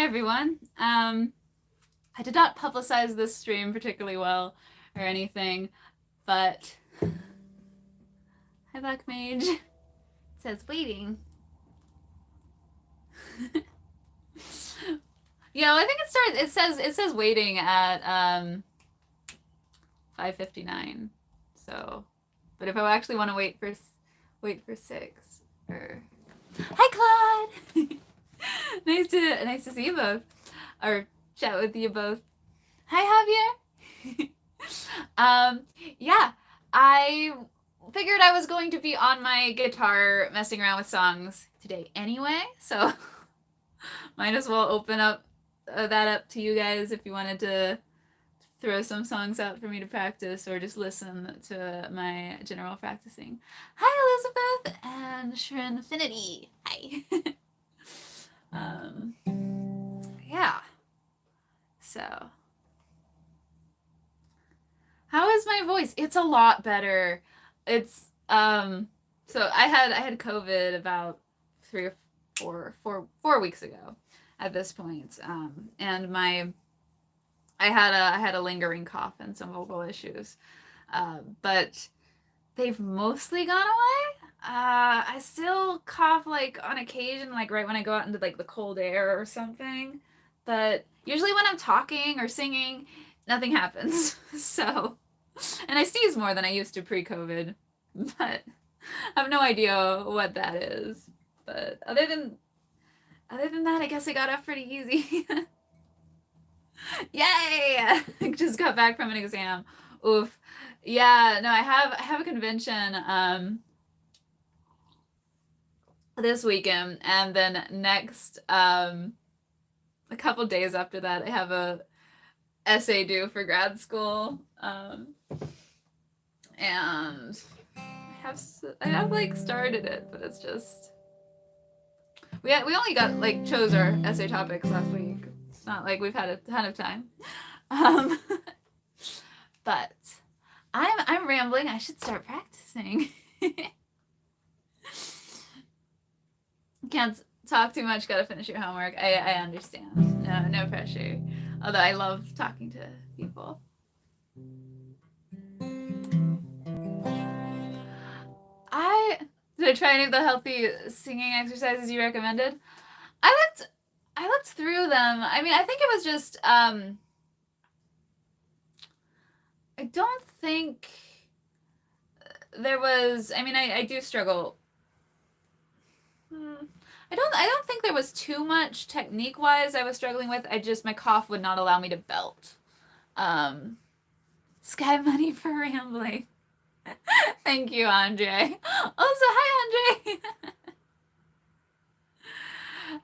everyone. I did not publicize this stream particularly well or anything, but hi Black Mage. It says waiting. I think it says waiting at 5:59. So, but if I actually want to wait for 6 or hi Claude. nice to see you both, or chat with you both. Hi Javier. Yeah, I figured I was going to be on my guitar messing around with songs today anyway, so might as well open up that up to you guys if you wanted to throw some songs out for me to practice or just listen to my general practicing. Hi Elizabeth and Shrinfinity. Hi. Yeah. So, how is my voice? It's a lot better. It's so I had COVID about 3 or 4 weeks ago at this point. And I had a lingering cough and some vocal issues. But they've mostly gone away. I still cough like on occasion, like right when I go out into like the cold air or something. But usually when I'm talking or singing, nothing happens. So, and I sneeze more than I used to pre-COVID, but I have no idea what that is. But other than that, I guess I got off pretty easy. Yay! I just got back from an exam. Oof. Yeah, no, I have a convention this weekend, and then next a couple days after that I have a essay due for grad school. And I have like started it, but it's just we only got like chose our essay topics last week. It's not like we've had a ton of time. But I'm rambling. I should start practicing. Can't talk too much. Gotta finish your homework. I understand. No pressure. Although I love talking to people. Did I try any of the healthy singing exercises you recommended? I looked through them. I mean, I think it was just I don't think there was. I mean, I do struggle. I don't think there was too much technique wise I was struggling with. My cough would not allow me to belt. Sky money for rambling. Thank you, Andre. Also, hi,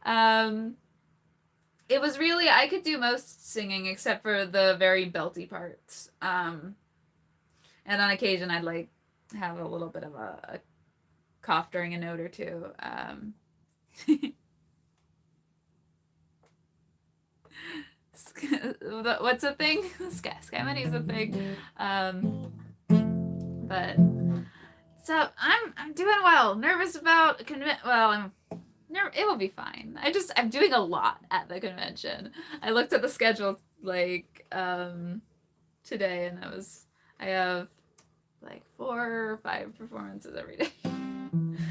Andre. It was really, I could do most singing except for the very belty parts. And on occasion I'd like have a little bit of a cough during a note or two. What's a thing? Sky money is a thing. But so I'm doing well. Nervous about it will be fine. I'm doing a lot at the convention. I looked at the schedule like today, and I have like 4 or 5 performances every day.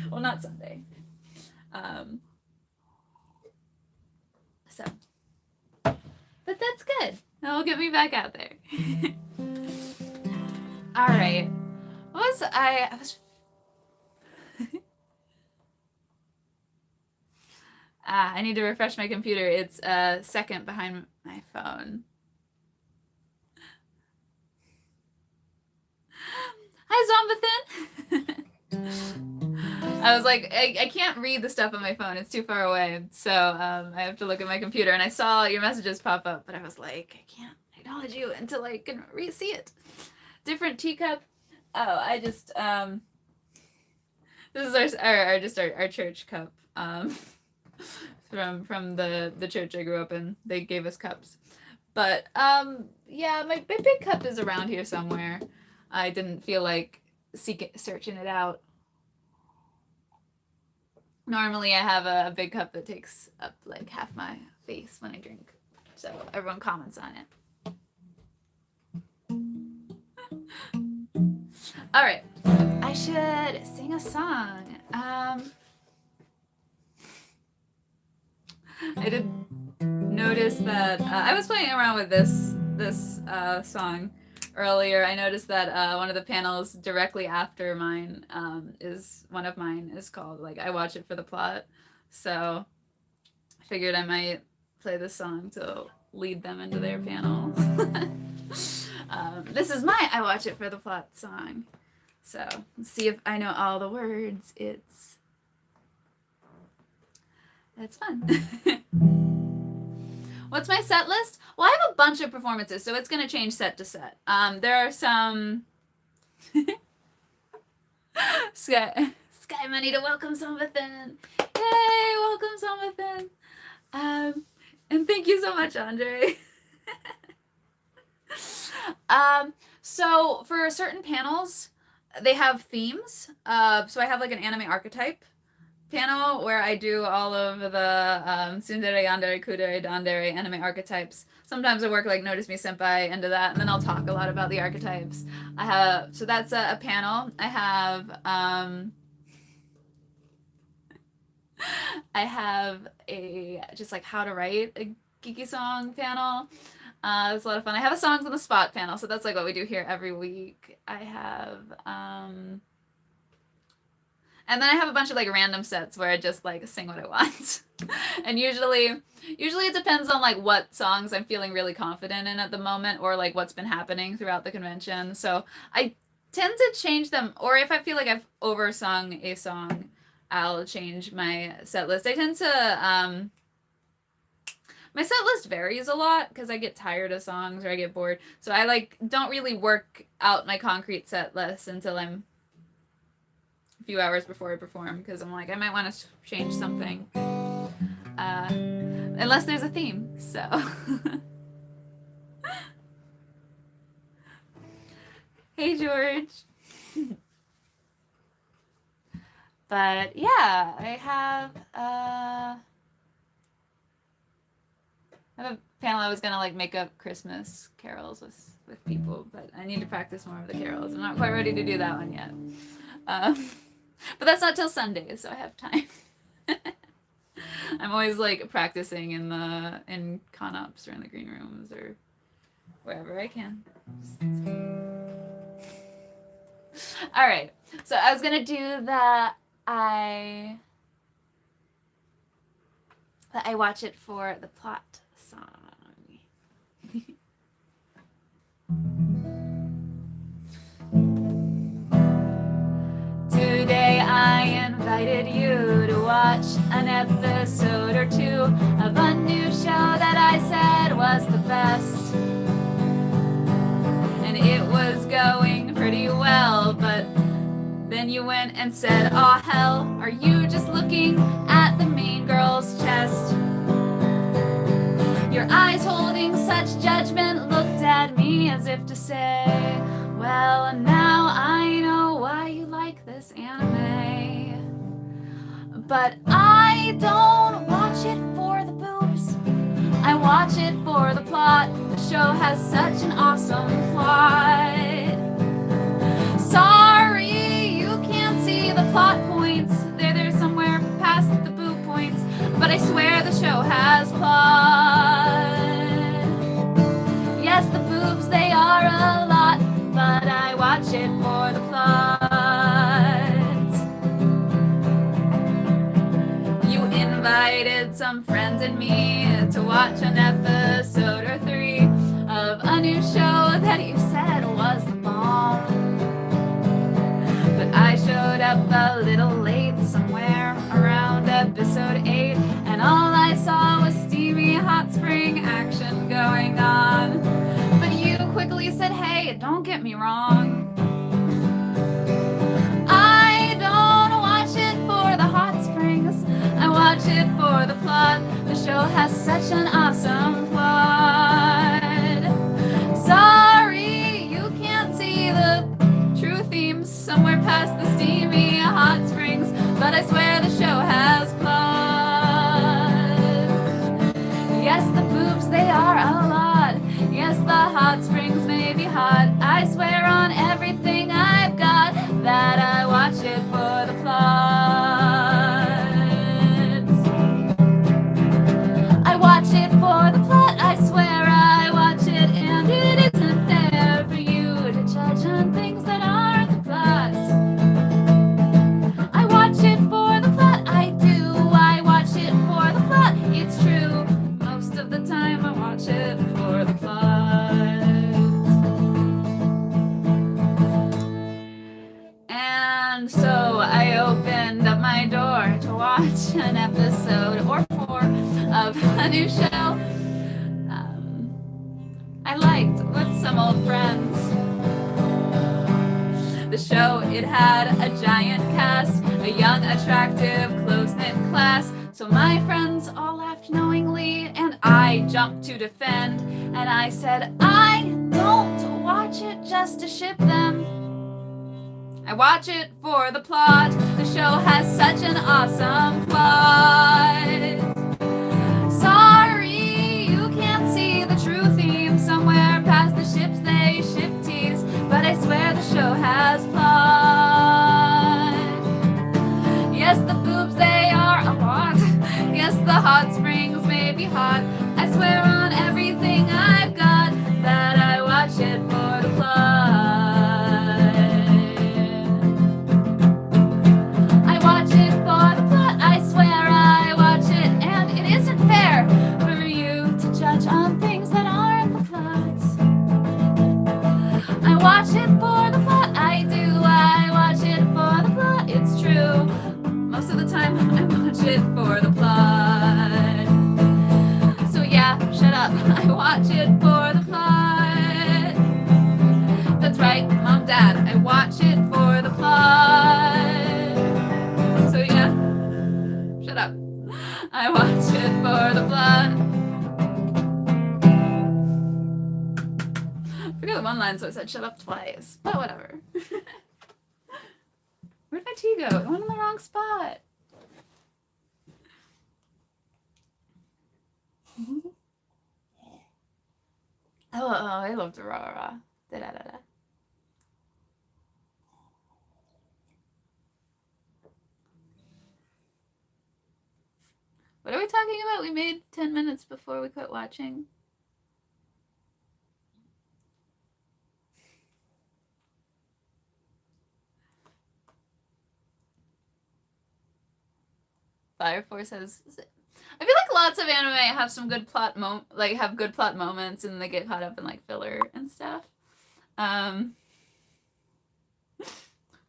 Well, not Sunday. So, but that's good. That'll get me back out there. All right. I was I need to refresh my computer. It's a second behind my phone. Hi, Zombithin! I was like, I can't read the stuff on my phone. It's too far away. So I have to look at my computer. And I saw your messages pop up, but I was like, I can't acknowledge you until I can see it. Different teacup. Oh, I just this is our church cup. From the church I grew up in. They gave us cups. But yeah, my big cup is around here somewhere. I didn't feel like searching it out. Normally I have a big cup that takes up like half my face when I drink. So everyone comments on it. All right. I should sing a song. I did notice that I was playing around with this song earlier. I noticed that one of the panels directly after mine is one of mine is called like I Watch It for the Plot. So I figured I might play this song to lead them into their panel. This is my I Watch It for the Plot song. So let's see if I know all the words. That's fun. What's my set list? Well, I have a bunch of performances, so it's going to change set to set. There are some Sky Money to welcome Sombathan. Yay, welcome Sombathan. And thank you so much, Andre. So for certain panels, they have themes. So I have like an anime archetype panel where I do all of the tsundere, yandere, kudere, dandere anime archetypes. Sometimes I work like Notice Me Senpai into that, and then I'll talk a lot about the archetypes. So that's a panel. I have a just like how to write a geeky song panel. It's a lot of fun. I have a songs on the spot panel, so that's like what we do here every week. I have and then I have a bunch of like random sets where I just like sing what I want. And usually it depends on like what songs I'm feeling really confident in at the moment or like what's been happening throughout the convention. So I tend to change them, or if I feel like I've oversung a song, I'll change my set list. I tend to my set list varies a lot because I get tired of songs or I get bored. So I like don't really work out my concrete set list until I'm a few hours before I perform, because I'm like, I might want to change something. Unless there's a theme, so. Hey, George. But yeah, I have a panel. I was gonna like make up Christmas carols with people, but I need to practice more of the carols. I'm not quite ready to do that one yet. But that's not till Sunday, so I have time. I'm always like practicing in con-ops or in the green rooms or wherever I can. All right, so I was gonna do the I Watch It for the Plot song. Today I invited you to watch an episode or two of a new show that I said was the best. And it was going pretty well, but then you went and said, "Aw hell, are you just looking at the main girl's chest?" Your eyes holding such judgment looked at me as if to say, "Well, now I know why you like this anime." But I don't watch it for the boobs, I watch it for the plot. The show has such an awesome plot. Sorry, you can't see the plot points. They're somewhere past the boob points, but I swear the show has plot. Yes, the boobs, they are a lot, but I watch it for the plot. You invited some friends and me to watch an episode or 3 of a new show that you said was the bomb. But I showed up a little late, somewhere around episode 8, and all I saw was steamy hot spring action going on. But you quickly said, "Hey, don't get me wrong, I don't watch it for the hot springs, I watch it for the plot. The show has such an awesome plot. Sorry, you can't see the true themes somewhere past the steamy hot springs, but I swear the show has hot springs may be hot. I swear on everything I've got that I watch it for the plots. I watch it for the plot, I swear I watch it, and it isn't fair for you to judge on things that aren't the plots. I watch it for the plot, I do, I watch it for the plot, it's true. Most of the time I watch it for the plot. And so I opened up my door to watch an episode or four of a new show I liked with some old friends. The show, it had a giant cast, a young, attractive, close-knit class. So my friends all laughed knowingly, and I jumped to defend. And I said, I don't watch it just to ship them. I watch it for the plot. The show has such an awesome plot. Sorry, you can't see the true theme somewhere past the ships they ship tease, but I swear the show has plot. Yes, the boobs, they are a lot. Yes, the hot springs may be hot. I swear on everything I've got that I watch it for the plot. I watch it for the plot, I swear I watch it, and it isn't fair for you to judge on things that aren't the plots. I watch it for the plot, I do, I watch it for the plot, it's true. Most of the time I watch it for the plot. So yeah, shut up, I watch it for the plot. That's right, Mom, Dad, I watch it for the plot. So yeah, shut up, I watch it for the plot. I forgot the one line, so I said shut up twice, but whatever. Where'd my tea go? It went in the wrong spot. Oh, I love the rah. Da-da-da-da. What are we talking about? We made 10 minutes before we quit watching. Fire Force has. I feel like lots of anime have some good plot have good plot moments, and they get caught up in like filler and stuff.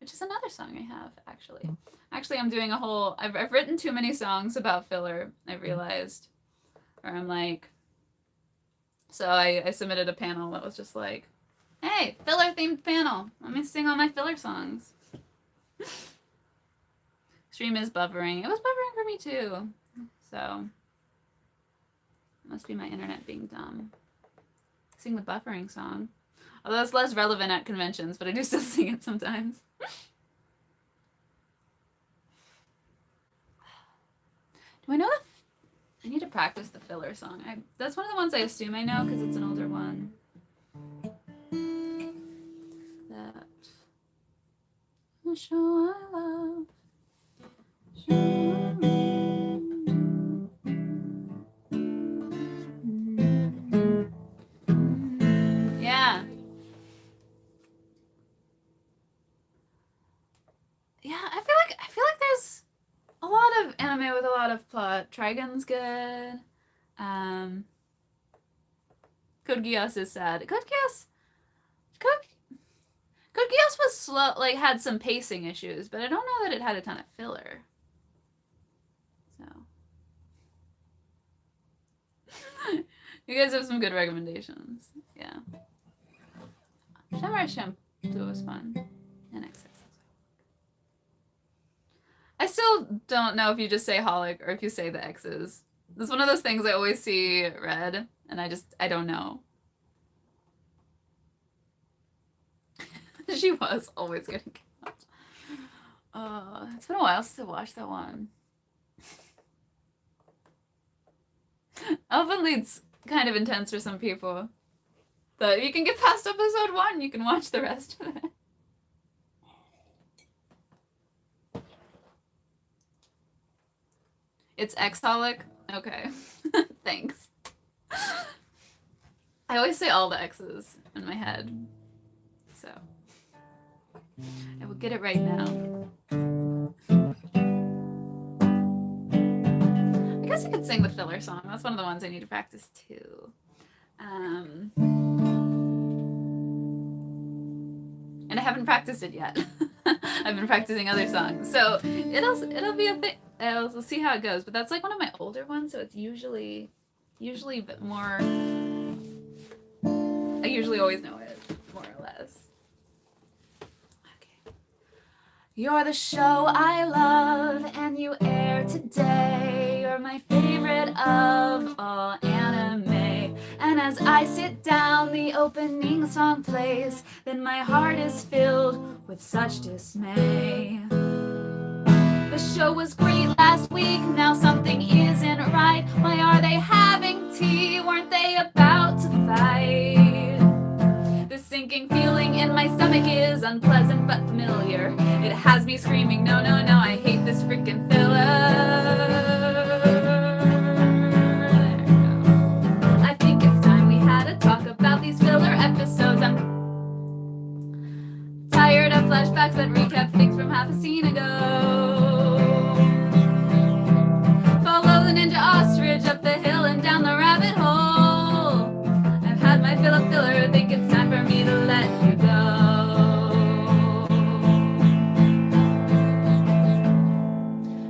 Which is another song I have actually. Actually, I'm doing a whole. I've written too many songs about filler. I've realized, or I'm like. So I submitted a panel that was just like, hey, filler themed panel. Let me sing all my filler songs. Stream is buffering. It was buffering for me too. So, it must be my internet being dumb. Sing the buffering song. Although it's less relevant at conventions, but I do still sing it sometimes. Do I know I need to practice the filler song. That's one of the ones I assume I know because it's an older one. That. The show I love. Yeah. Yeah, I feel like there's a lot of anime with a lot of plot. Trigun's good. Code Geass is sad. Code Geass was slow, like had some pacing issues, but I don't know that it had a ton of filler. So you guys have some good recommendations. Yeah. Samurai Champloo was fun. And XX. I still don't know if you just say holic or if you say the X's. It's one of those things I always see read, and I don't know. She was always getting killed. It's been a while since I watched that one. Elfen Lied's kind of intense for some people. But if you can get past episode 1, you can watch the rest of it. It's Xholic? Okay. Thanks. I always say all the X's in my head. So. I will get it right now. I guess I could sing the filler song. That's one of the ones I need to practice too. And I haven't practiced it yet. I've been practicing other songs. So it'll be a thing. We'll see how it goes. But that's like one of my older ones, so it's usually a bit more. I usually always know it, more or less. Okay. You're the show I love, and you air today. You're my favorite of all anime. And as I sit down, the opening song plays. Then my heart is filled with such dismay. The show was great last week, now something isn't right. Why are they having tea? Weren't they about to fight? The sinking feeling in my stomach is unpleasant but familiar. It has me screaming, no, no, no, I hate this freaking filler. I think it's time we had a talk about these filler episodes. I'm tired of flashbacks that recap things from half a scene ago. Follow the ninja ostrich up the hill and down the rabbit hole. I've had my fill of filler, think it's time for me to let you go.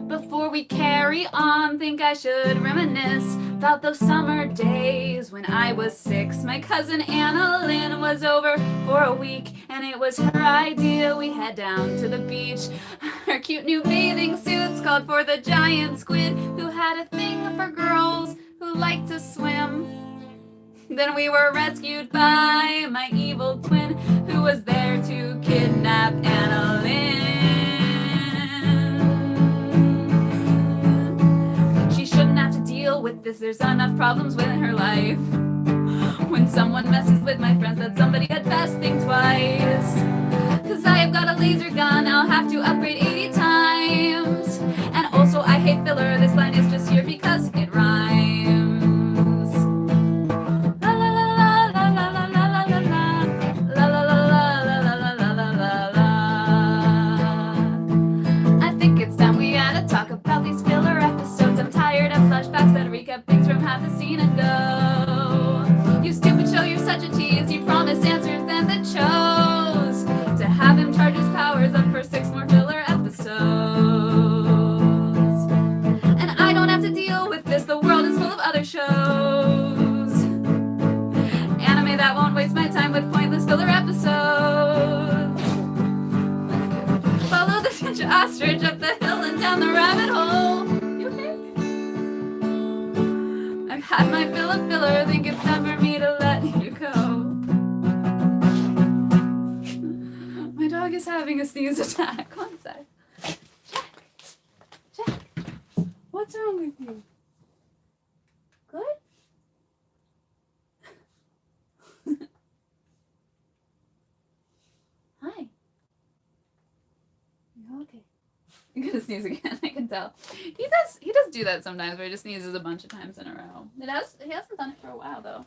Before we carry on, think I should reminisce about those summer days when I was 6. My cousin Anna Lynn was over for a week, and it was her idea we head down to the beach. Her cute new bathing suits called for the giant squid who had a thing for girls who liked to swim. Then we were rescued by my evil twin who was there to kidnap Anna Lynn. She shouldn't have to deal with this, there's enough problems within her life. When someone messes with my friends, that somebody had best think twice. Cause I have got a laser gun, I'll have to upgrade 80 times. And also I hate filler, this line is just here because it rhymes. La la la la la la la la la la la la la la la la la. I think it's time we had to talk about these filler episodes. I'm tired of flashbacks that recap things from half a scene ago. You stupid show, you're such a tease. You promised answers, then the chose to have him charge his powers up for 6 more filler episodes. And I don't have to deal with this, the world is full of other shows. Anime that won't waste my time with pointless filler episodes. Follow the ninja ostrich up the hill and down the rabbit hole. You okay? I've had my fill of filler, think it's time for me to let you go. My dog is having a sneeze attack. One sec. Jack, what's wrong with you? Good? Hi. You okay? You're gonna sneeze again, I can tell. He does do that sometimes where he just sneezes a bunch of times in a row. He hasn't done it for a while though.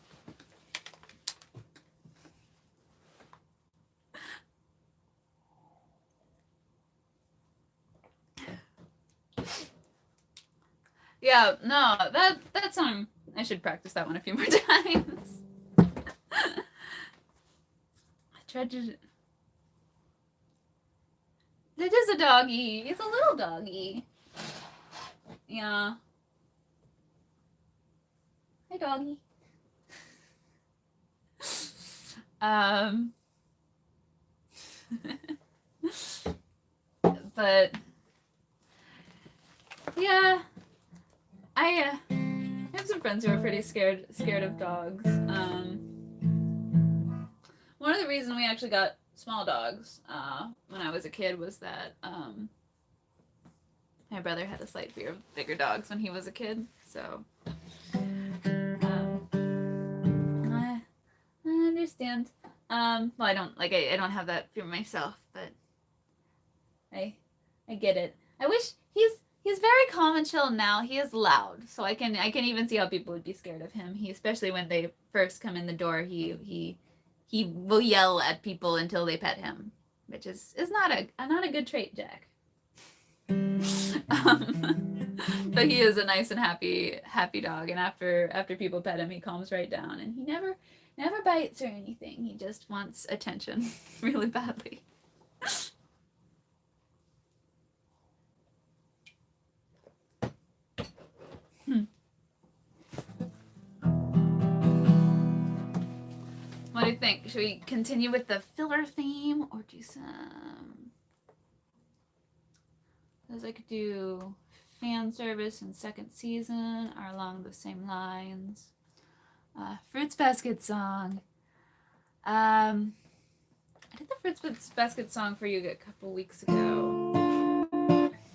Yeah, no, that song, I should practice that one a few more times. I tried to... It is a doggy. It's a little doggy. Yeah. Hi, doggy. But yeah, I have some friends who are pretty scared of dogs. One of the reasons we actually got small dogs when I was a kid was that my brother had a slight fear of bigger dogs when he was a kid, so I understand. Well, I don't like I don't have that fear myself, but I get it. I wish he's very calm and chill now. He is loud, so I can even see how people would be scared of him. He, especially when they first come in the door, he will yell at people until they pet him, which is not a good trait, Jack. But he is a nice and happy dog, and after people pet him, he calms right down, and he never bites or anything. He just wants attention really badly. What do you think? Should we continue with the filler theme or do some? As I could do fan service and second season are along the same lines. Fruits Basket song. I did the Fruits Basket song for you a couple weeks ago.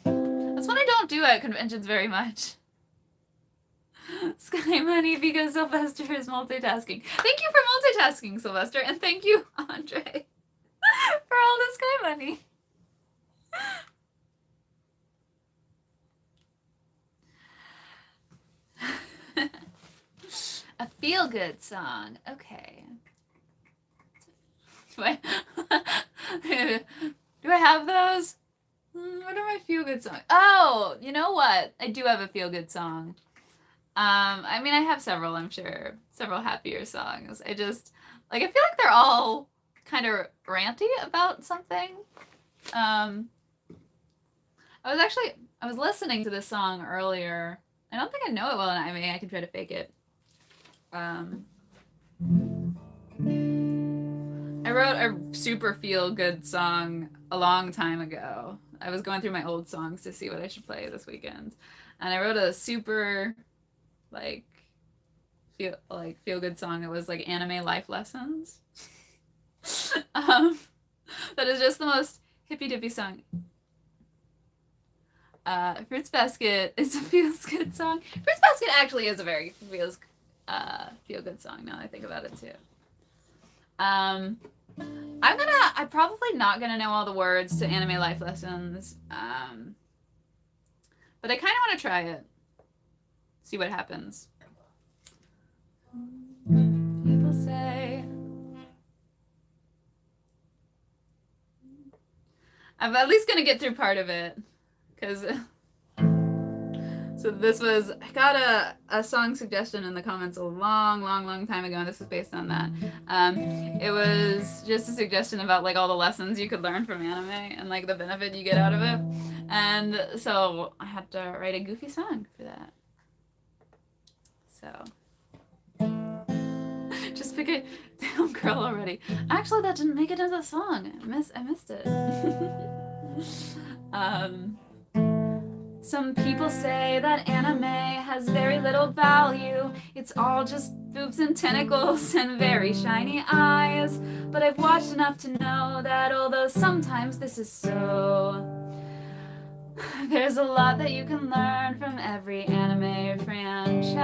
That's one I don't do at conventions very much. Sky Money, because Sylvester is multitasking. Thank you for multitasking, Sylvester, and thank you, Andre, for all the Sky Money. A feel-good song. Okay. Do I have those? What are my feel-good songs? Oh, you know what? I do have a feel-good song. I mean, I have several, I'm sure. Several happier songs. I just, I feel like they're all kind of ranty about something. I was listening to this song earlier. I don't think I know it well, and I mean, I can try to fake it. I wrote a super feel-good song a long time ago. I was going through my old songs to see what I should play this weekend. And I wrote a super, feel-good song. It was, anime life lessons. That is just the most hippy-dippy song. Fruits Basket is a feels-good song. Fruits Basket actually is a very feel-good song, now that I think about it, too. I'm probably not gonna know all the words to Anime Life Lessons, but I kind of want to try it. See what happens. People say I'm at least gonna get through part of it, because so this was, I got a song suggestion in the comments a long time ago, and this was based on that. It was just a suggestion about all the lessons you could learn from anime and the benefit you get out of it. And so I had to write a goofy song for that. So just pick a damn girl already. Actually, that didn't make it into the song. I missed it. Some people say that anime has very little value. It's all just boobs and tentacles and very shiny eyes. But I've watched enough to know that although sometimes this is so, there's a lot that you can learn from every anime franchise.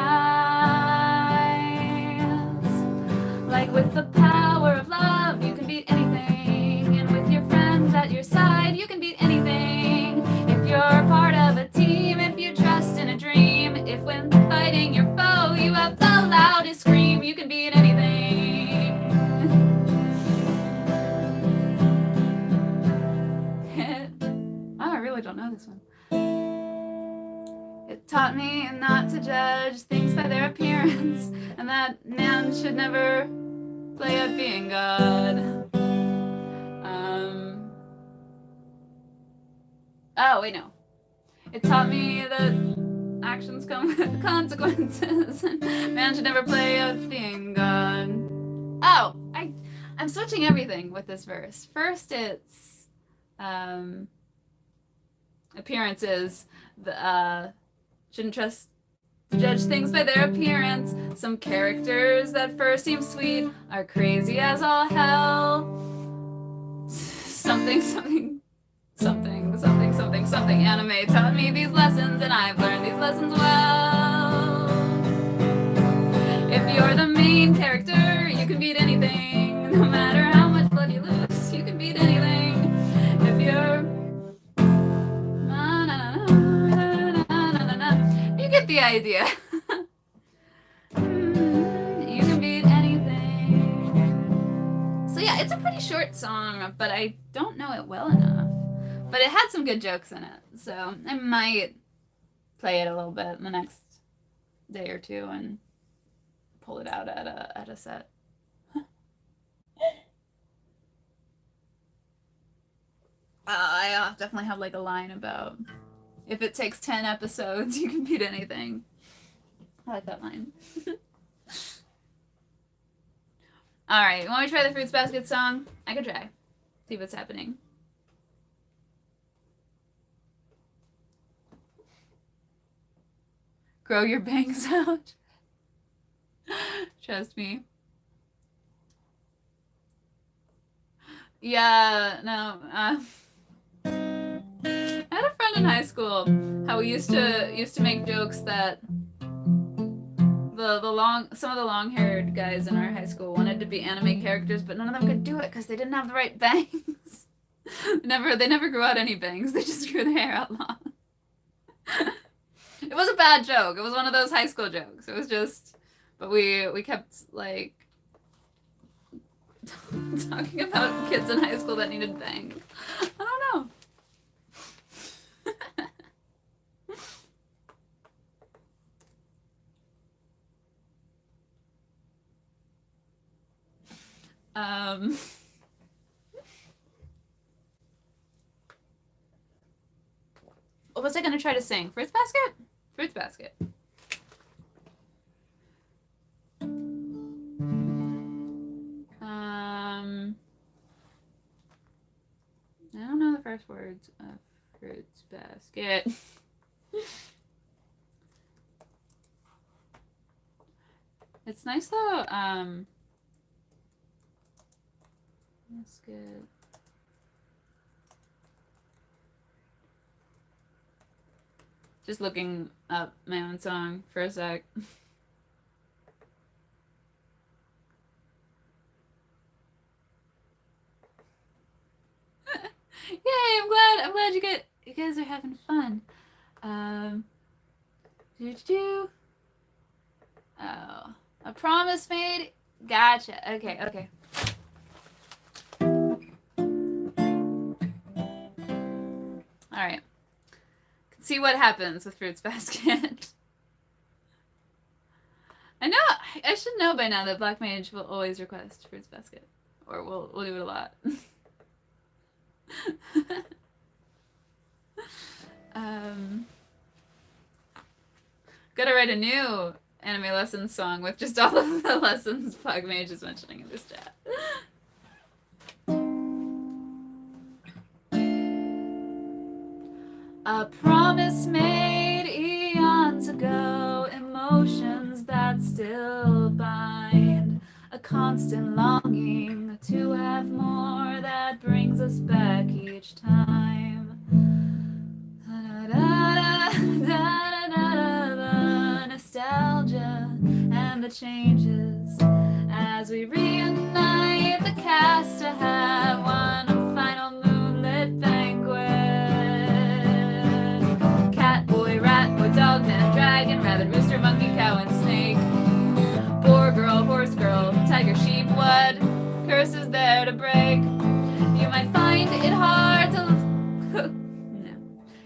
Like with the power of love, you can beat anything. And with your friends at your side, you can beat anything. If you're part of a team, if you trust in a dream, if when fighting your foe, you have the loudest scream, you can beat anything. Oh, I really don't know this one. It taught me not to judge things by their appearance, and that man should never play at being God. Oh, wait, no. It taught me that actions come with consequences, and man should never play at being God. Oh, I'm switching everything with this verse. First, it's appearances. Shouldn't judge things by their appearance. Some characters that first seem sweet are crazy as all hell. Something anime taught me these lessons, and I've learned these lessons well. If you're the main character, you can beat anything. idea. You can beat anything. So yeah, it's a pretty short song, but I don't know it well enough. But it had some good jokes in it, so I might play it a little bit in the next day or two and pull it out at a set. I definitely have like a line about if it takes 10 episodes, you can beat anything. I like that line. All right, you want me to try the Fruits Basket song? I could try. See what's happening. Grow your bangs out. Trust me. Yeah, no. I had a friend in high school how we used to make jokes that some of the long-haired guys in our high school wanted to be anime characters, but none of them could do it because they didn't have the right bangs. They never grew out any bangs. They just grew the hair out long. It was a bad joke. It was one of those high school jokes. It was just, but we kept like talking about kids in high school that needed bangs. I don't know. What was I gonna try to sing? Fruits Basket? Fruits Basket. I don't know the first words of Fruits Basket. It's nice though, basket. Just looking up my own song for a sec. Yay, I'm glad you guys are having fun. Oh, a promise made. Gotcha. Okay. All right. See what happens with Fruits Basket. I know. I should know by now that Black Mage will always request Fruits Basket, or we'll do it a lot. Gotta write a new anime lessons song with just all of the lessons Black Mage is mentioning in this chat. A promise made eons ago, emotions that still bind, a constant longing to have more that brings us back each time. Nostalgia and the changes as we reunite the cast to have one final moonlit banquet. Cat, boy, rat, boy, dog, man, dragon, rabbit, rooster, monkey, cow, and snake. Boar, girl, horse, girl, tiger, sheep, what curses there to break? You might find it hard to cook. No.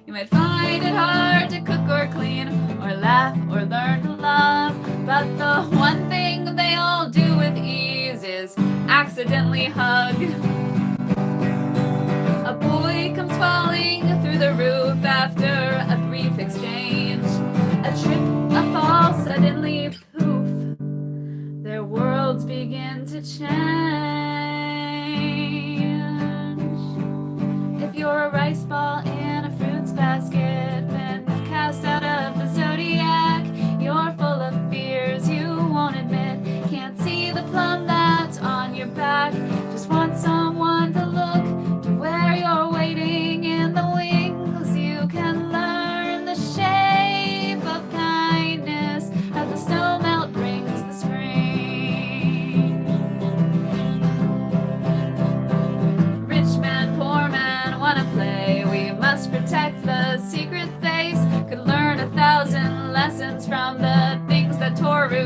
You might find it hard to cook or clean, or laugh, or learn to love. But the one thing they all do with ease is accidentally hug. A boy comes falling through the roof after a brief exchange. A trip, a fall, suddenly poof. Their worlds begin to change. If you're a rice ball in a fruits basket, then cast out of the zodiac, you're full of fears you won't admit. Can't see the plum that's on your back. Just want someone to look to where you're waiting in the wings. You can learn the shape of kindness as the snow melt brings the spring.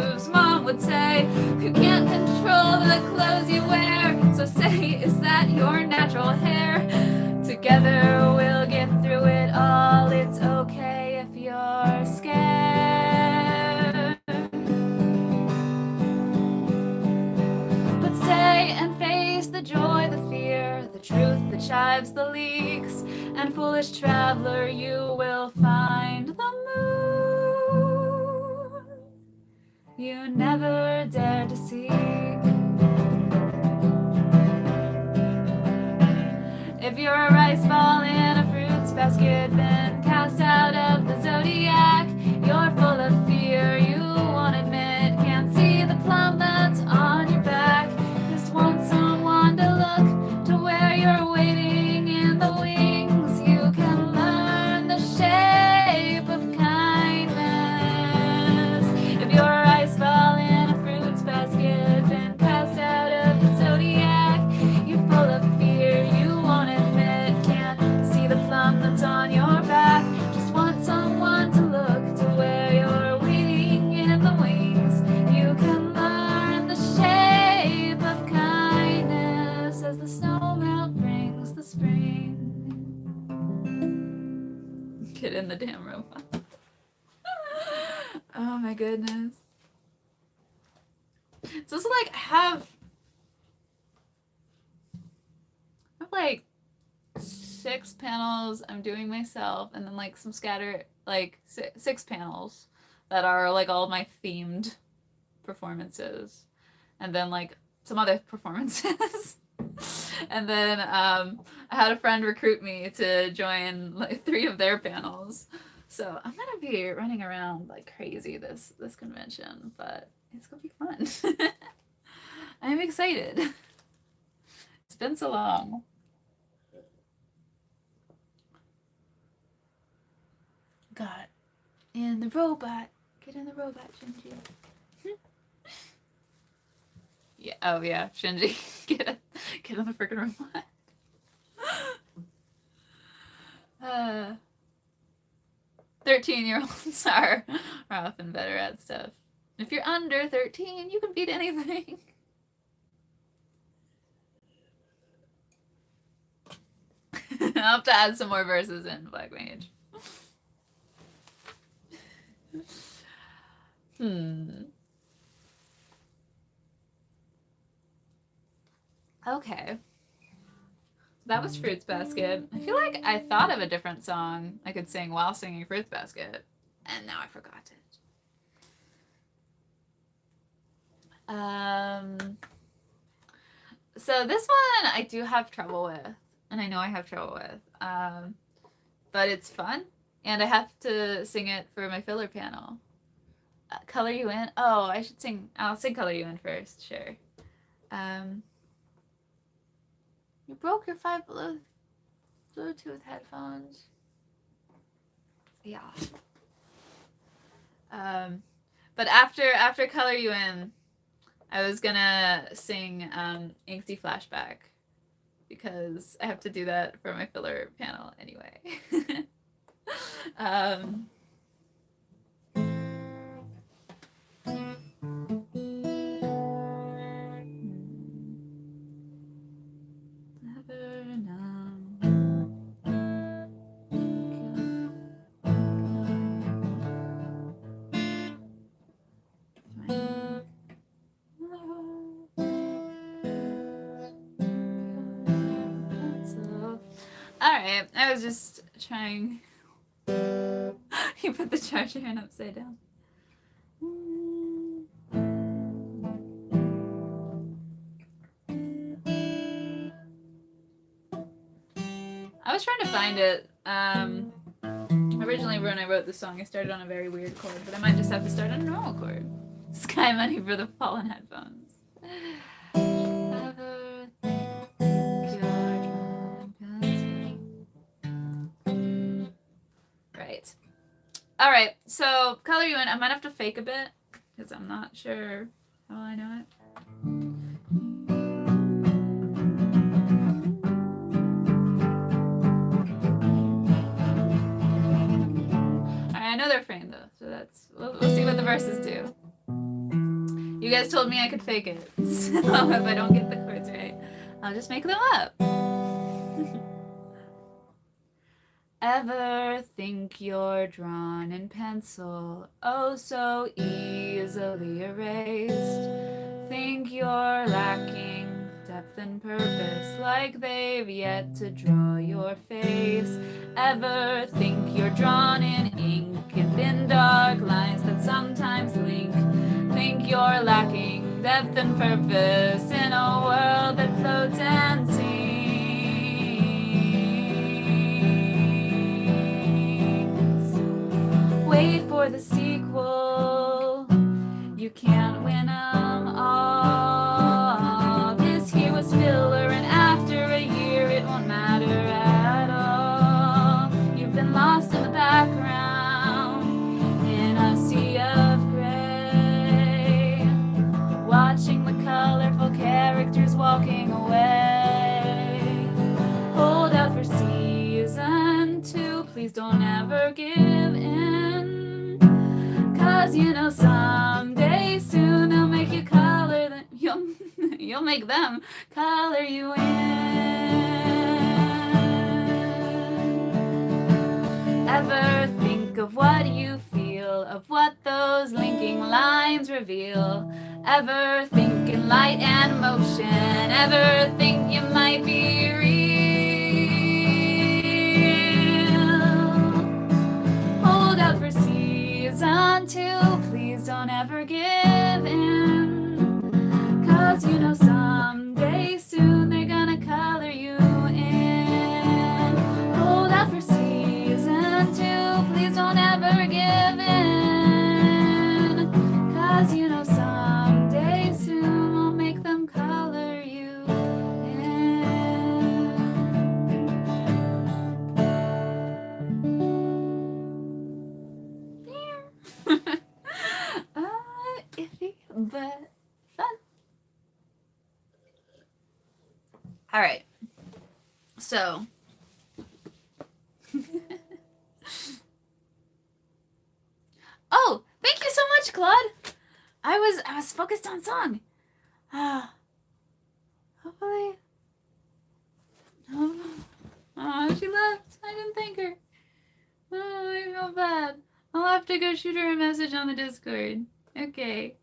shoes. Mom would say, you can't control the clothes you wear, so say, is that your natural hair? Together we'll get through it all. It's okay if you're scared. But stay and face the joy, the fear, the truth that chives the leaks. And foolish traveler, you will find the moon you never dared to seek. If you're a rice ball in a fruits basket, then cast out of the zodiac. You're full of fear, you won't admit. Can't see the plum that's on your back. Just want someone to look to where you're waiting in the wings. You can learn the shape of kindness. If you're a rice ball in a fruits basket, then cast out of the zodiac. You're full of fear, you won't admit. Can't see the plum that's on your back. Just want someone to look to where you're waiting in the wings. You can learn the shape of kindness as the snow melt brings the spring. Get in the damn robot. Oh my goodness. It's also like I have like 6 panels I'm doing myself, and then like some scatter, like 6 panels that are like all my themed performances, and then like some other performances. And then I had a friend recruit me to join like 3 of their panels. So I'm gonna be running around like crazy this convention, but it's gonna be fun. I'm excited. It's been so long. Got in the robot. Get in the robot, Shinji. Yeah. Oh yeah, Shinji. Get on the freaking robot. 13-year-olds are often better at stuff. If you're under 13, you can beat anything. I'll have to add some more verses in Black Mage. Okay. That was Fruits Basket. I feel like I thought of a different song I could sing while singing Fruits Basket, and now I forgot it. So this one I do have trouble with, and I know I have trouble with, but it's fun, and I have to sing it for my filler panel. Color You In? Oh, I'll sing Color You In first, sure. You broke your 5 Bluetooth headphones. Yeah. But after Color You In, I was gonna sing Angsty Flashback, because I have to do that for my filler panel anyway. Alright, I was just trying. You put the charger in upside down. I was trying to find it. Originally when I wrote the song, I started on a very weird chord, but I might just have to start on a normal chord. Sky Money for the Fallen Headphones. Right. Alright, so Color You In, I might have to fake a bit, because I'm not sure how I know it. Alright, I know they're framed though, so we'll see what the verses do. You guys told me I could fake it. So if I don't get the chords right, I'll just make them up. Ever think you're drawn in pencil, oh so easily erased? Think you're lacking depth and purpose, like they've yet to draw your face? Ever think you're drawn in ink and in dark lines that sometimes link? Think you're lacking depth and purpose in a world that floats and sings? Wait for the sequel. You can't win them all. This here was filler, and after a year it won't matter at all. You've been lost in the background in a sea of gray, watching the colorful characters walking away. Hold out for season 2, please don't ever give in, 'cause you know someday soon they'll make you color them. You'll make them color you in. Ever think of what you feel, of what those linking lines reveal? Ever think in light and motion? Ever think you might be real? Hold out for season 2, please don't ever give in, 'cause you know someday soon they're gonna color you in. Hold out for season 2, please don't ever give in, 'cause you know someday soon we'll make them color you in. Iffy, but fun. All right. So. Oh, thank you so much, Claude. I was focused on song. Hopefully. Oh, she left. I didn't thank her. Oh, I feel bad. I'll have to go shoot her a message on the Discord. Okay.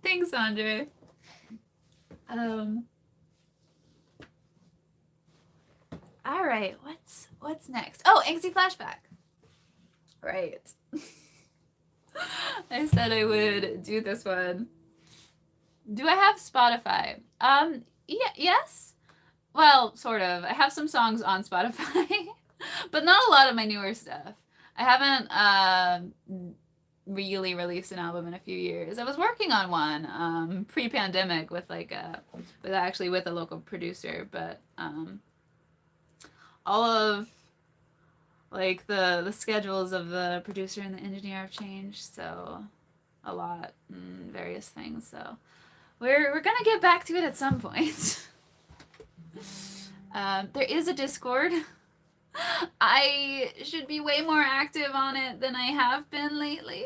Thanks, Andre. All right, what's next? Oh, Angsty Flashback. Right. I said I would do this one. Do I have Spotify? Yes. Well, sort of. I have some songs on Spotify, but not a lot of my newer stuff. I haven't really released an album in a few years. I was working on one pre-pandemic with with a local producer, but all of like the schedules of the producer and the engineer have changed, so a lot, various things. So we're gonna get back to it at some point. There is a Discord. I should be way more active on it than I have been lately.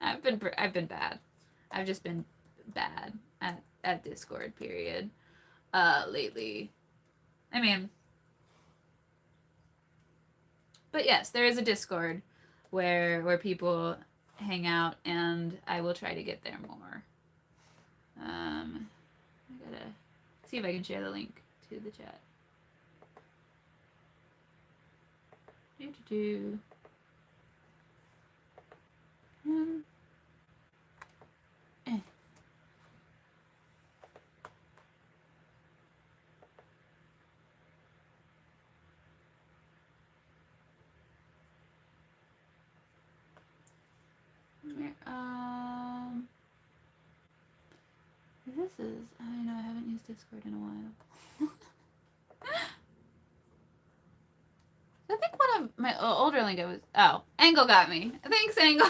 I've been bad. I've just been bad at Discord, period. Lately. I mean, but yes, there is a Discord where people hang out, and I will try to get there more. I gotta see if I can share the link to the chat. This is, I know I haven't used Discord in a while. I think one of my older link was, oh, Angle got me. Thanks, Angle.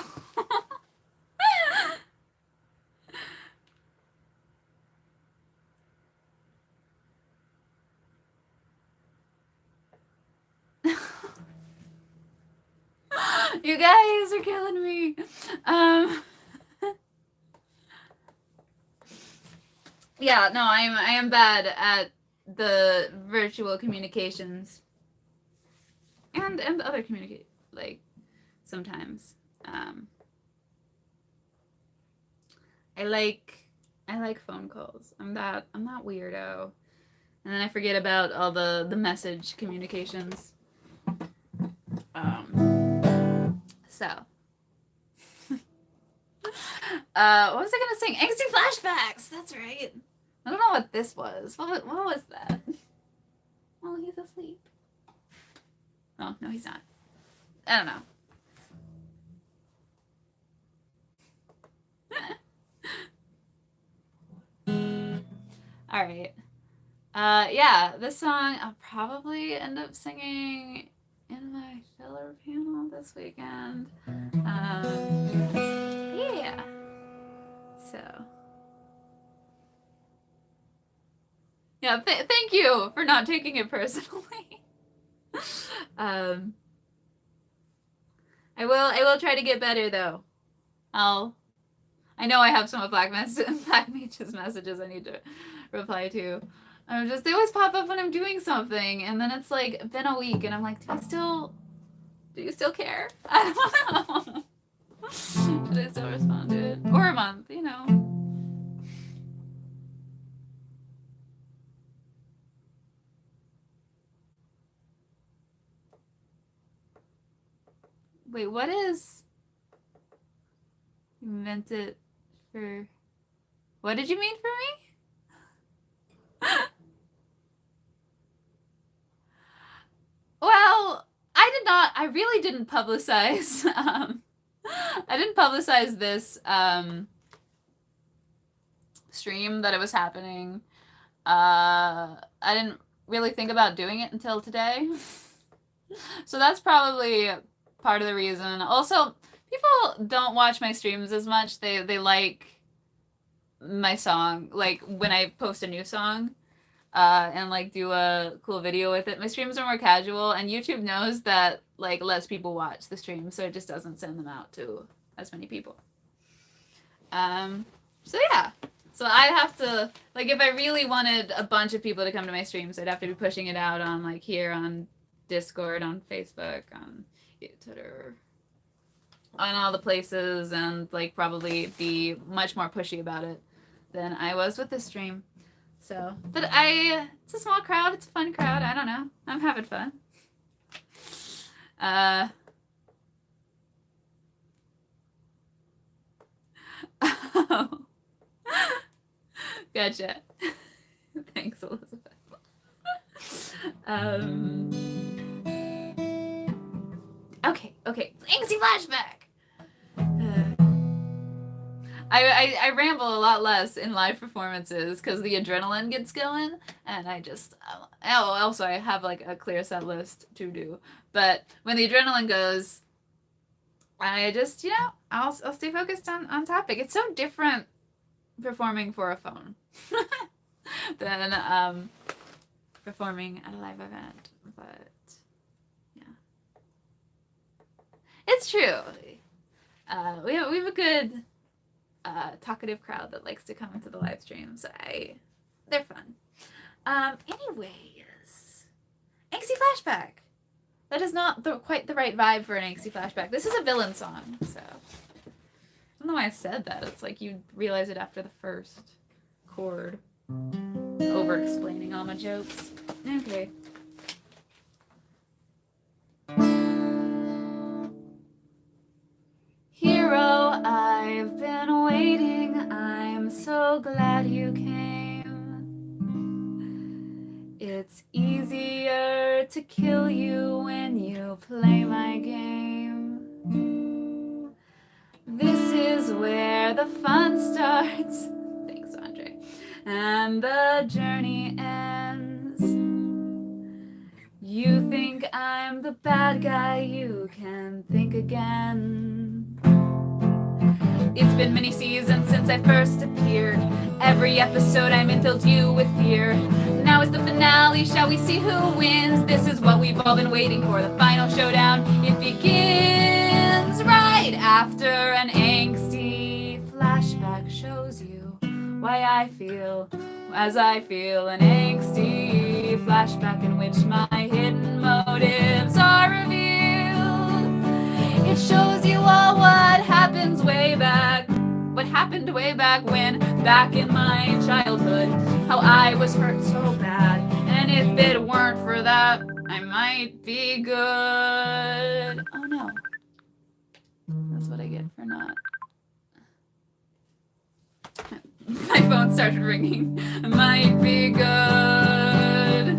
You guys are killing me. Yeah, no, I am bad at the virtual communications. And other like sometimes. I like phone calls. I'm that weirdo. And then I forget about all the message communications. So what was I gonna sing? Angsty Flashbacks! That's right. I don't know what this was. What was that? Oh, he's asleep. Oh, no, he's not. I don't know. Alright. Yeah, this song I'll probably end up singing in my filler panel this weekend. Yeah. So. Yeah, thank you for not taking it personally. I will try to get better though. I know I have some of Black Mage's messages I need to reply to. They always pop up when I'm doing something, and then it's like been a week, and I'm like, do you still care? I don't know. Should I still respond to it? Or a month, you know. Wait, what is... You meant it for... What did you mean for me? Well, I really didn't publicize, I didn't publicize this, stream that it was happening. I didn't really think about doing it until today. So that's probably part of the reason. Also, people don't watch my streams as much. They like my song, like when I post a new song, and like do a cool video with it. My streams are more casual, and YouTube knows that like less people watch the stream, so it just doesn't send them out to as many people. So yeah. So I'd have to, like, if I really wanted a bunch of people to come to my streams, I'd have to be pushing it out on, like, here on Discord, on Facebook, on Twitter, on all the places, and, like, probably be much more pushy about it than I was with this stream. So, but it's a small crowd, it's a fun crowd, I don't know. I'm having fun. Oh. Gotcha. Thanks, Elizabeth. Okay. Angsty Flashback! I ramble a lot less in live performances because the adrenaline gets going, and I just... also, I have, like, a clear set list to do. But when the adrenaline goes, I just, you know, I'll stay focused on topic. It's so different performing for a phone than performing at a live event, but yeah, it's true. We have a good talkative crowd that likes to come into the live streams. They're fun. Anyways, Angsty Flashback. That is not quite the right vibe for an Angsty Flashback. This is a villain song, so I don't know why I said that. It's like you'd realize it after the first chord. Over-explaining all my jokes. Okay. Hero, I've been waiting. I'm so glad you came. It's easier to kill you when you play my game. This is where the fun starts. Thanks, Andre. And the journey ends. You think I'm the bad guy, you can think again. It's been many seasons since I first appeared. Every episode I'm filled you with fear. Now is the finale, shall we see who wins? This is what we've all been waiting for, the final showdown, it begins. After an angsty flashback shows you why I feel as I feel, an angsty flashback in which my hidden motives are revealed. It shows you all what happened way back when, back in my childhood, how I was hurt so bad, and if it weren't for that, I might be good. Oh no. That's what I get for not. My phone started ringing. I might be good.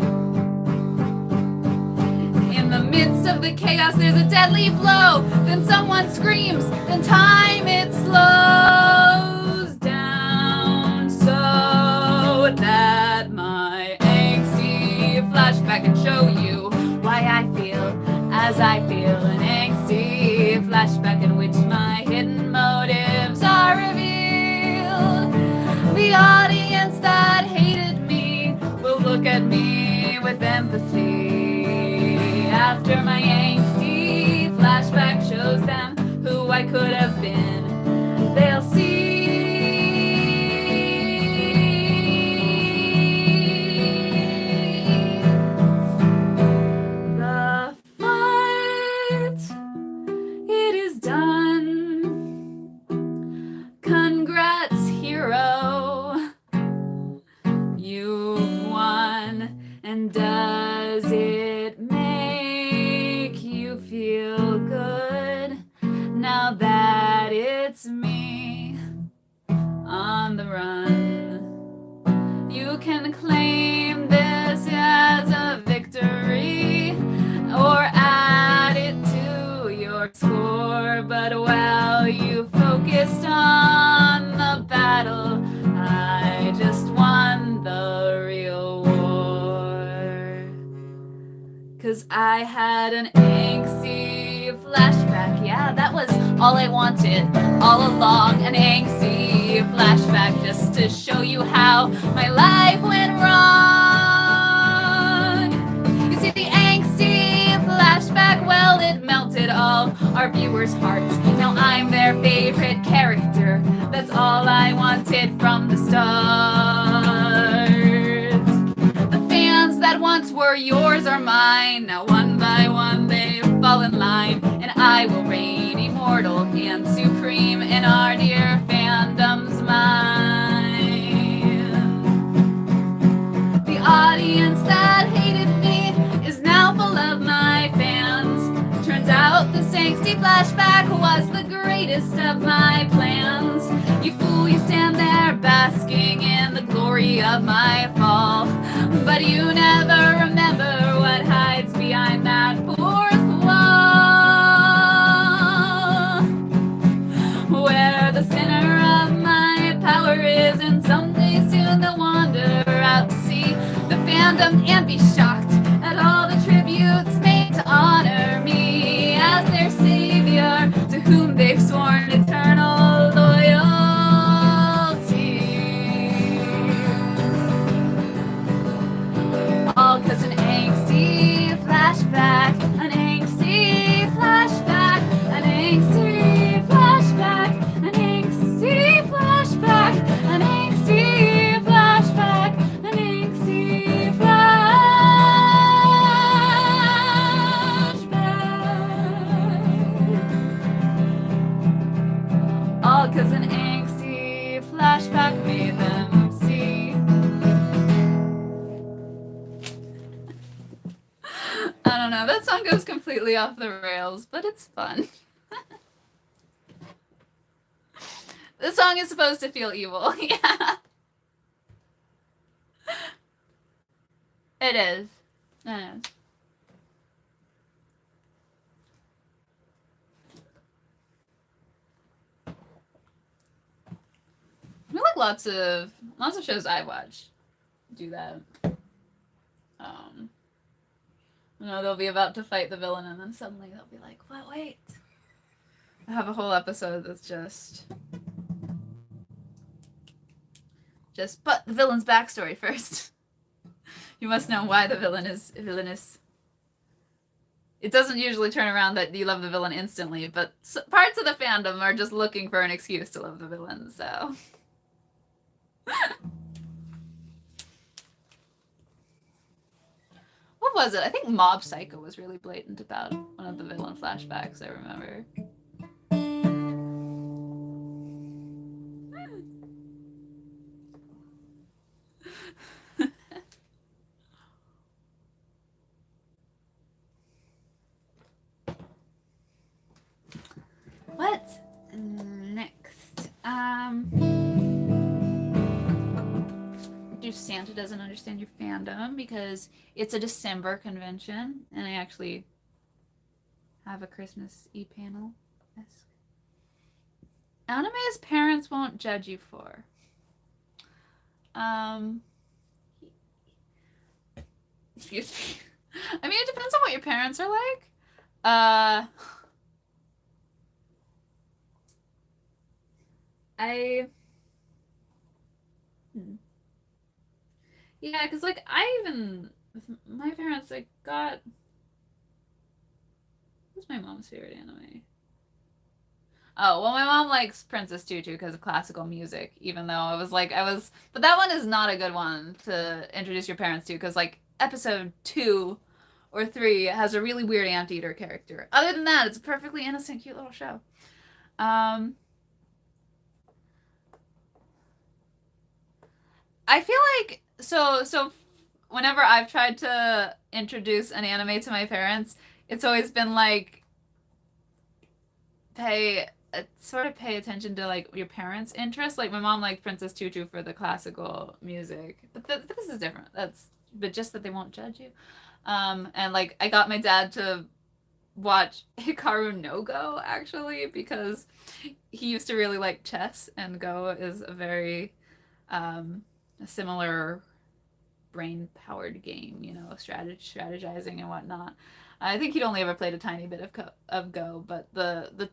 In the midst of the chaos, there's a deadly blow. Then someone screams. Then time it slows down so that my angsty flashback can show you why I feel as I feel. An angsty flashback in which my hidden motives are revealed. The audience that hated me will look at me with empathy. After my angsty flashback shows them who I could have been, they'll see the fight. It is done. Congrats, hero. You've won. And does it make you feel good now that it's me on the run? You can claim this as a victory or add it to your score, but while you focused on the battle, I just won the real war. 'Cause I had an angsty flashback. Yeah, that was all I wanted all along. An angsty flashback just to show you how my life went wrong. You see, the angsty flashback, well, it melted all our viewers' hearts. Now I'm their favorite character. That's all I wanted from the start. The fans that once were yours are mine. Now one by one they fall in line, and I will reign immortal and supreme in our dear fandom's mind. The audience that hated me is now full of my fans. Turns out this angsty flashback was the greatest of my plans. You fool, you stand there basking in the glory of my fall, but you never remember what hides behind that fourth wall, where the center of my power is, and someday soon they'll wander out to see the fandom and be shocked at all the tributes made to honor me as their savior, to whom they've sworn eternal loyalty. All 'cause an angsty flashback, an angsty flashback, an angsty flashback, an angsty flashback, an angsty flashback, an angsty flashback. All 'cause an angsty flashback made them see. I don't know, that song goes completely off the rails, but it's fun. This song is supposed to feel evil, yeah. It is. It is. I feel like lots of shows I watch do that. You know, they'll be about to fight the villain, and then suddenly they'll be like, "What? Wait!" I have a whole episode that's just but the villain's backstory first. You must know why the villain is villainous. it doesn't usually turn around that you love the villain instantly, but parts of the fandom are just looking for an excuse to love the villain, so. What was it? I think Mob Psycho was really blatant about one of the villain flashbacks, I remember. What next? Santa doesn't understand your fandom because it's a December convention, and I actually have a Christmas e-panel. Animes parents won't judge you for. Excuse me. I mean, it depends on what your parents are like. Yeah, because like my parents like got. What's my mom's favorite anime? Oh, well, my mom likes Princess Tutu because of classical music, even though but that one is not a good one to introduce your parents to because, like, episode 2 or 3 has a really weird anteater character. Other than that, it's a perfectly innocent, cute little show. I feel like, so whenever I've tried to introduce an anime to my parents, it's always been like, pay attention to like your parents' interests. Like my mom liked Princess Tutu for the classical music, but this is different. But just that they won't judge you. And like I got my dad to watch Hikaru no Go actually because he used to really like chess, and Go is a very a similar brain powered game, strategizing and whatnot. I think he'd only ever played a tiny bit of Go, but the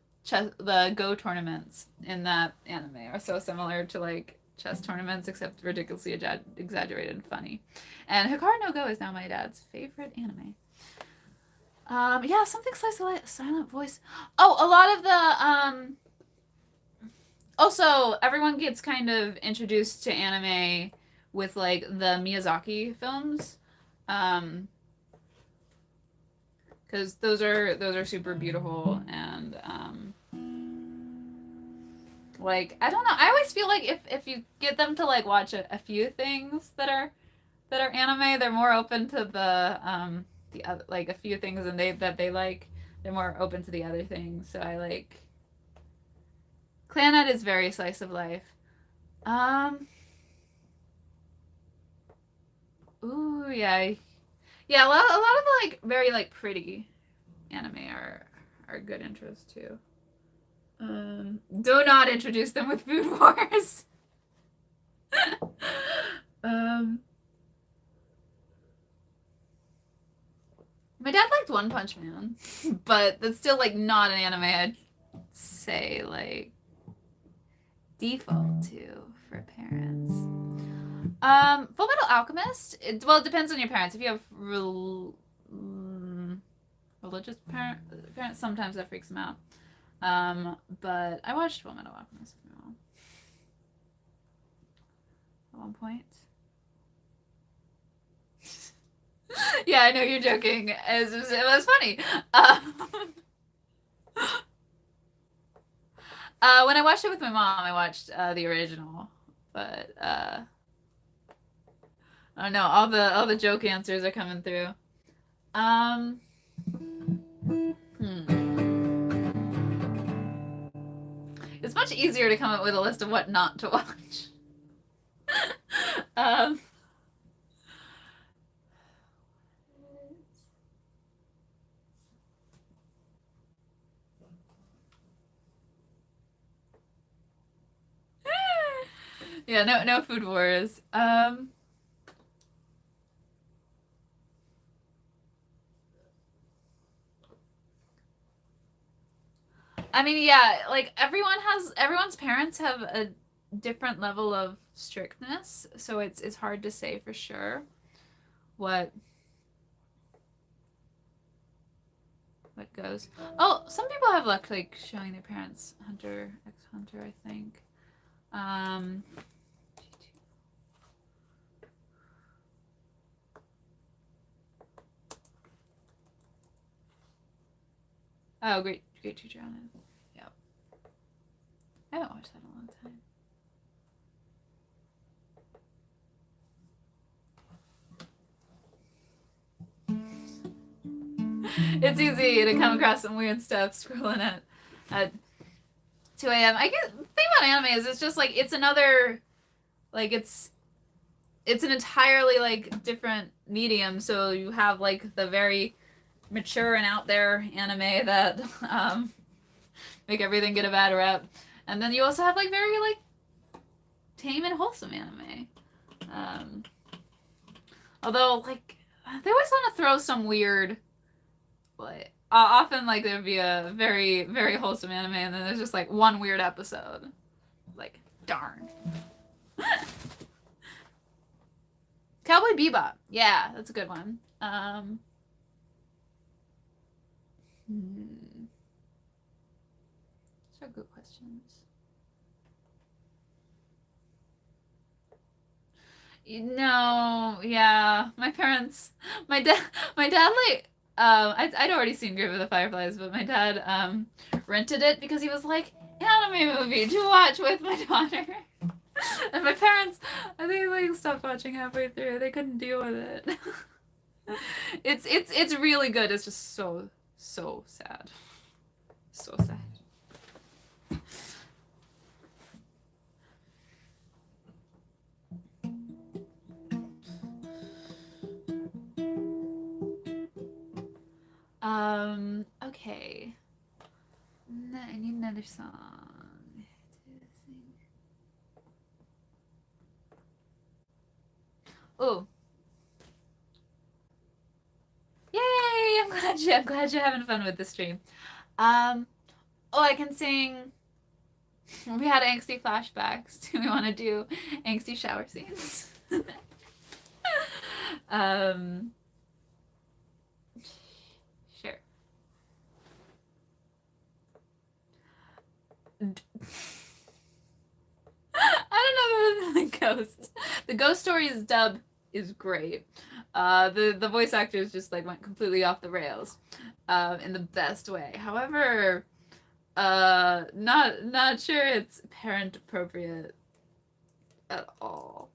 Go tournaments in that anime are so similar to like chess tournaments, except ridiculously exaggerated and funny. And Hikaru no Go is now my dad's favorite anime. Yeah, something slice of life, silent voice. Oh, a lot of the Also, everyone gets kind of introduced to anime with like the Miyazaki films. Because those are super beautiful and like I don't know. I always feel like if you get them to like watch a few things that are anime, they're more open to the other, like a few things and they like, they're more open to the other things. So I like Clannad is very slice of life. Ooh, yeah. Yeah, well, a lot of like very like pretty anime are good interest too. Do not introduce them with Food Wars. um, my dad liked One Punch Man, but that's still like not an anime I'd say like default to for parents. Full Metal Alchemist. Well, it depends on your parents. If you have religious parents, sometimes that freaks them out. But I watched Full Metal Alchemist with my mom at one point. Yeah, I know you're joking. It was funny. When I watched it with my mom, I watched the original, but oh no, all the joke answers are coming through. It's much easier to come up with a list of what not to watch. um, yeah, no Food Wars. I mean, yeah, like everyone's parents have a different level of strictness, so it's hard to say for sure what that goes. Oh, some people have luck like showing their parents Hunter x Hunter, I think. Oh, Great Teacher Onion. Yep. I haven't watched that in a long time. It's easy to come across some weird stuff scrolling at 2 a.m. I guess the thing about anime is it's just like it's another like it's an entirely like different medium. So you have like the very mature and out there anime that make everything get a bad rep, and then you also have like very like tame and wholesome anime. Although like they always want to throw some weird, like often like there'd be a very very wholesome anime and then there's just like one weird episode. Like darn. Cowboy Bebop. Yeah, that's a good one. These are good questions. No, yeah, my parents, my dad like, I'd already seen Grave of the Fireflies, but my dad rented it because he was like, anime movie to watch with my daughter. And my parents, I think like stopped watching halfway through. They couldn't deal with it. It's really good. It's just so sad. So sad. Okay. I need another song to sing. Oh. Yay! I'm glad you're having fun with the stream. Oh, I can sing. We had angsty flashbacks. Do we want to do angsty shower scenes? Sure. I don't know the ghost. The Ghost Stories dub is great. The voice actors just like went completely off the rails, in the best way. However, not sure it's parent appropriate at all.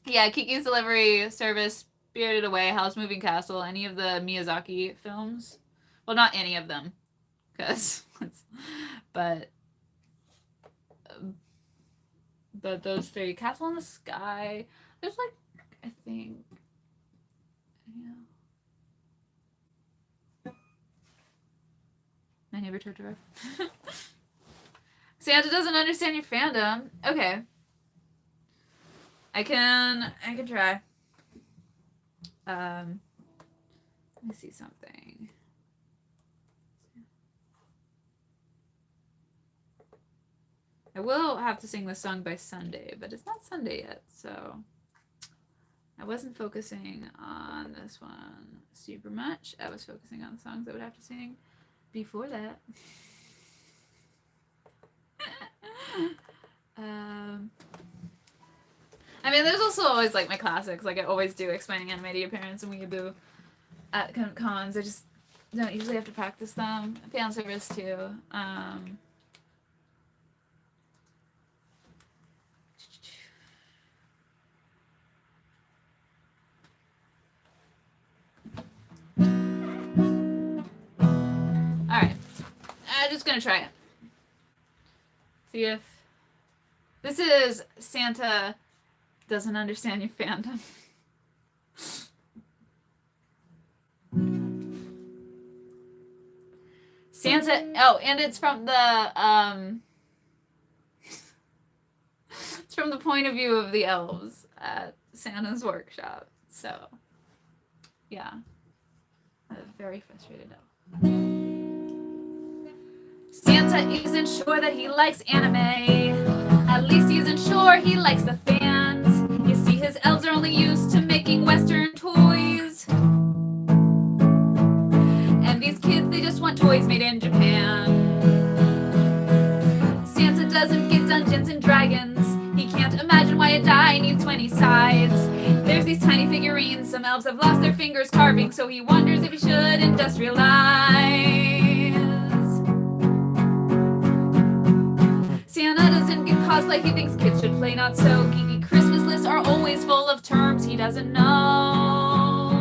Yeah, Kiki's Delivery Service, Spirited Away, Howl's Moving Castle, any of the Miyazaki films. Well, not any of them, because but those three. Castle in the Sky. There's like, I think, yeah. My Neighbor Totoro. Santa doesn't understand your fandom. Okay. I can try. Let me see something. I will have to sing the song by Sunday, but it's not Sunday yet, so I wasn't focusing on this one super much. I was focusing on the songs I would have to sing before that. I mean, there's also always like my classics. Like I always do explaining anime to your parents and weeaboo at cons. I just don't usually have to practice them. Fan service too. Alright. I'm just gonna try it. See if this is Santa doesn't understand your fandom. Santa, oh, and it's from the it's from the point of view of the elves at Santa's workshop. So yeah. A very frustrated elf. Santa isn't sure that he likes anime. At least he isn't sure he likes the fans. You see, his elves are only used to making Western toys. toys made in Japan. Santa doesn't get Dungeons and Dragons. He can't imagine why a die needs 20 sides. There's these tiny figurines. Some elves have lost their fingers carving, so he wonders if he should industrialize. Santa doesn't get cosplay. He thinks kids should play not so geeky. Christmas lists are always full of terms he doesn't know.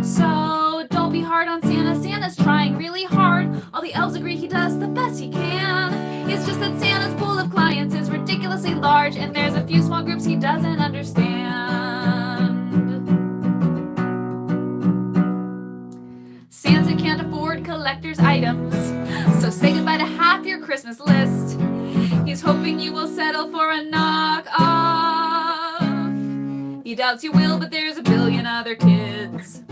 So don't be hard on Santa. Santa's trying really hard. All the elves agree he does the best he can. It's just that Santa's pool of clients is ridiculously large, and there's a few small groups he doesn't understand. Santa can't afford collector's items, so say goodbye to half your Christmas list. He's hoping you will settle for a knockoff. He doubts you will, but there's a billion other kids.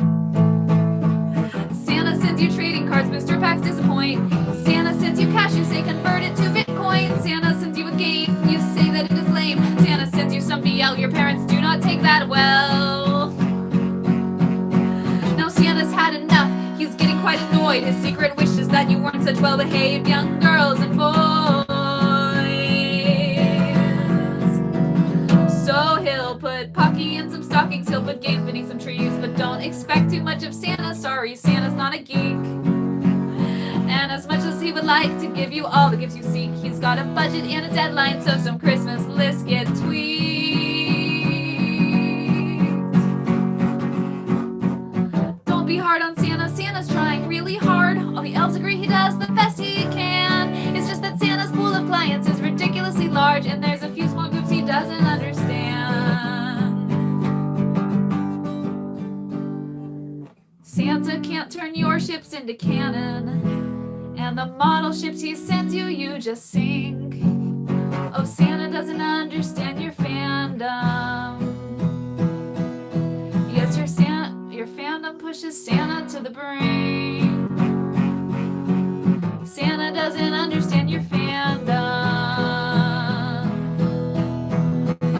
Santa sends you trading cards, booster packs disappoint. Santa sends you cash, you say convert it to Bitcoin. Santa sends you a game, you say that it is lame. Santa sends you some BL, your parents do not take that well. Now Santa's had enough, he's getting quite annoyed. His secret wish is that you weren't such well-behaved young girls and boys. So he'll put Pocky in some stockings, he'll put games beneath some trees, but don't expect too much of Santa. Sorry, Santa's not a geek. And as much as he would like to give you all the gifts you seek, he's got a budget and a deadline, so some Christmas lists get tweaked. Don't be hard on Santa. Santa's trying really hard. All the elves agree he does the best he can. It's just that Santa's pool of clients is ridiculously large, and there's a few small groups he doesn't understand. Santa can't turn your ships into cannon, and the model ships he sends you, you just sink. Oh, Santa doesn't understand your fandom. Yes, your fandom pushes Santa to the brink. Santa doesn't understand your fandom.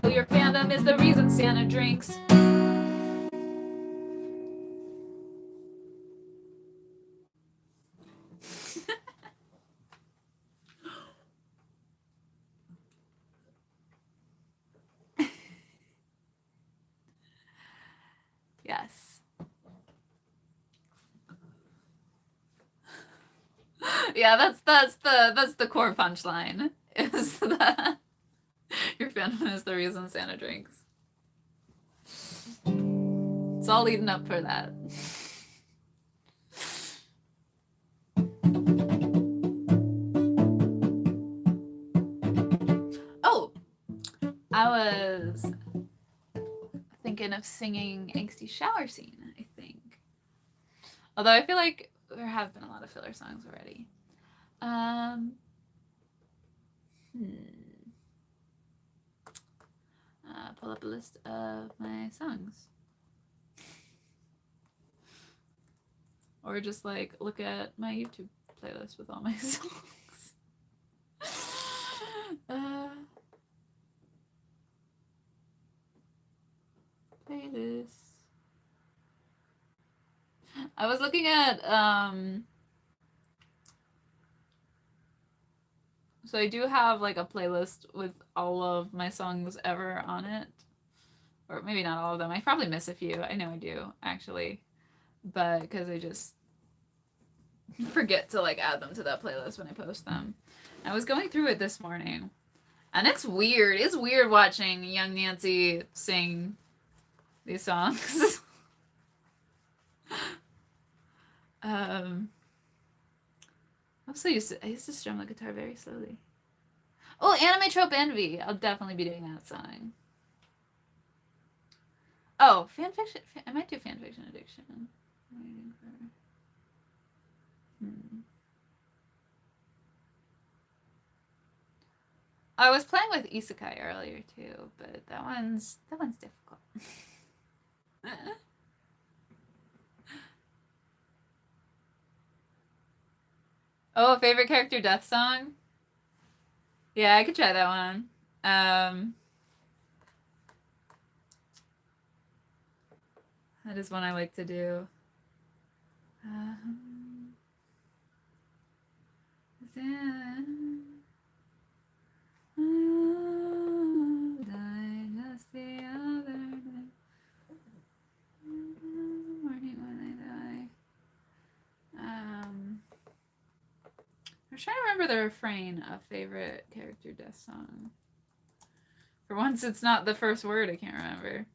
Oh, your fandom is the reason Santa drinks. Yes. Yeah, that's the core punchline. Is that your fandom is the reason Santa drinks. It's all leading up for that. Oh, I was thinking of singing Angsty Shower Scene, I think. Although I feel like there have been a lot of filler songs already. Pull up a list of my songs. Or just like look at my YouTube playlist with all my songs. Playlist. I was looking at so I do have like a playlist with all of my songs ever on it. Or maybe not all of them. I probably miss a few. I know I do, actually. But because I just forget to like add them to that playlist when I post them. I was going through it this morning. And it's weird. It's weird watching young Nancy sing these songs. Also, I used to strum the guitar very slowly. Oh, Anime Trope Envy. I'll definitely be doing that song. Oh, fanfiction. I might do fanfiction addiction. I was playing with Isekai earlier too, but that one's difficult. Oh, favorite character death song? Yeah, I could try that one. That is one I like to do. Died just the other day. Morning when I die. I'm trying to remember the refrain of favorite character death song. For once, it's not the first word I can't remember.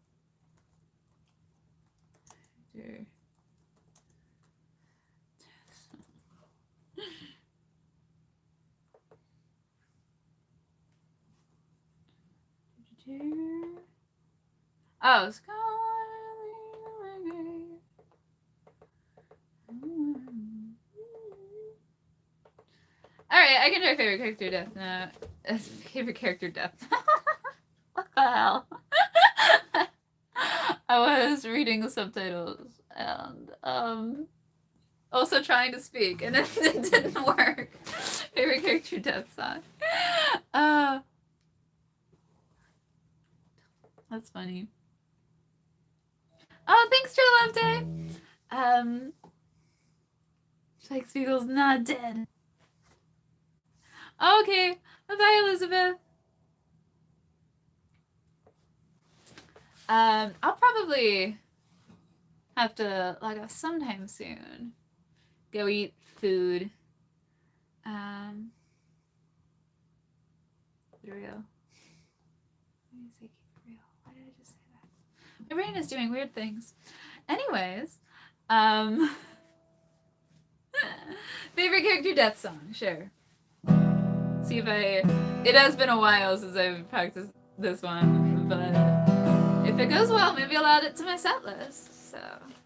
Oh, it's Alright, I can try favorite character death now. Favorite character death. What the hell? I was reading the subtitles and also trying to speak, and it didn't work. Favorite character death song. That's funny. Oh, thanks, True Love Day. Spike Spiegel's not dead. Okay, bye-bye, Elizabeth. I'll probably have to log off sometime soon. Go eat food. Real. Why did I just say that? My brain is doing weird things. Anyways, favorite character death song, sure. See if it has been a while since I've practiced this one, but if it goes well, maybe I'll add it to my set list, so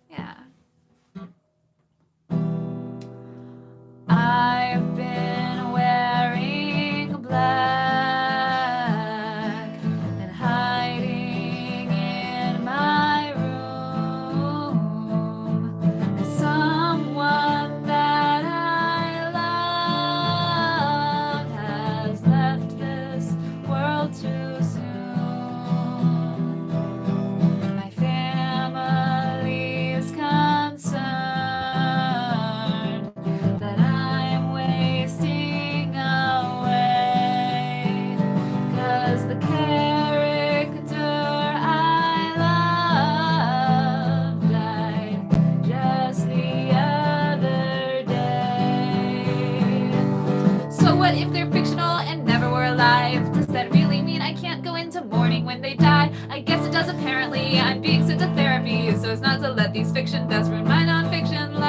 yeah. I've been wearing black and hiding in my room. Someone that I love has left this world too soon. My family is concerned that I'm wasting away, 'cause the character I love died just the other day. So what if they're fictional and never were alive? Does that really mean I can't go into mourning when they die? I guess it does apparently. I'm being sent to therapy so as not to let these fiction deaths ruin my non-fiction life.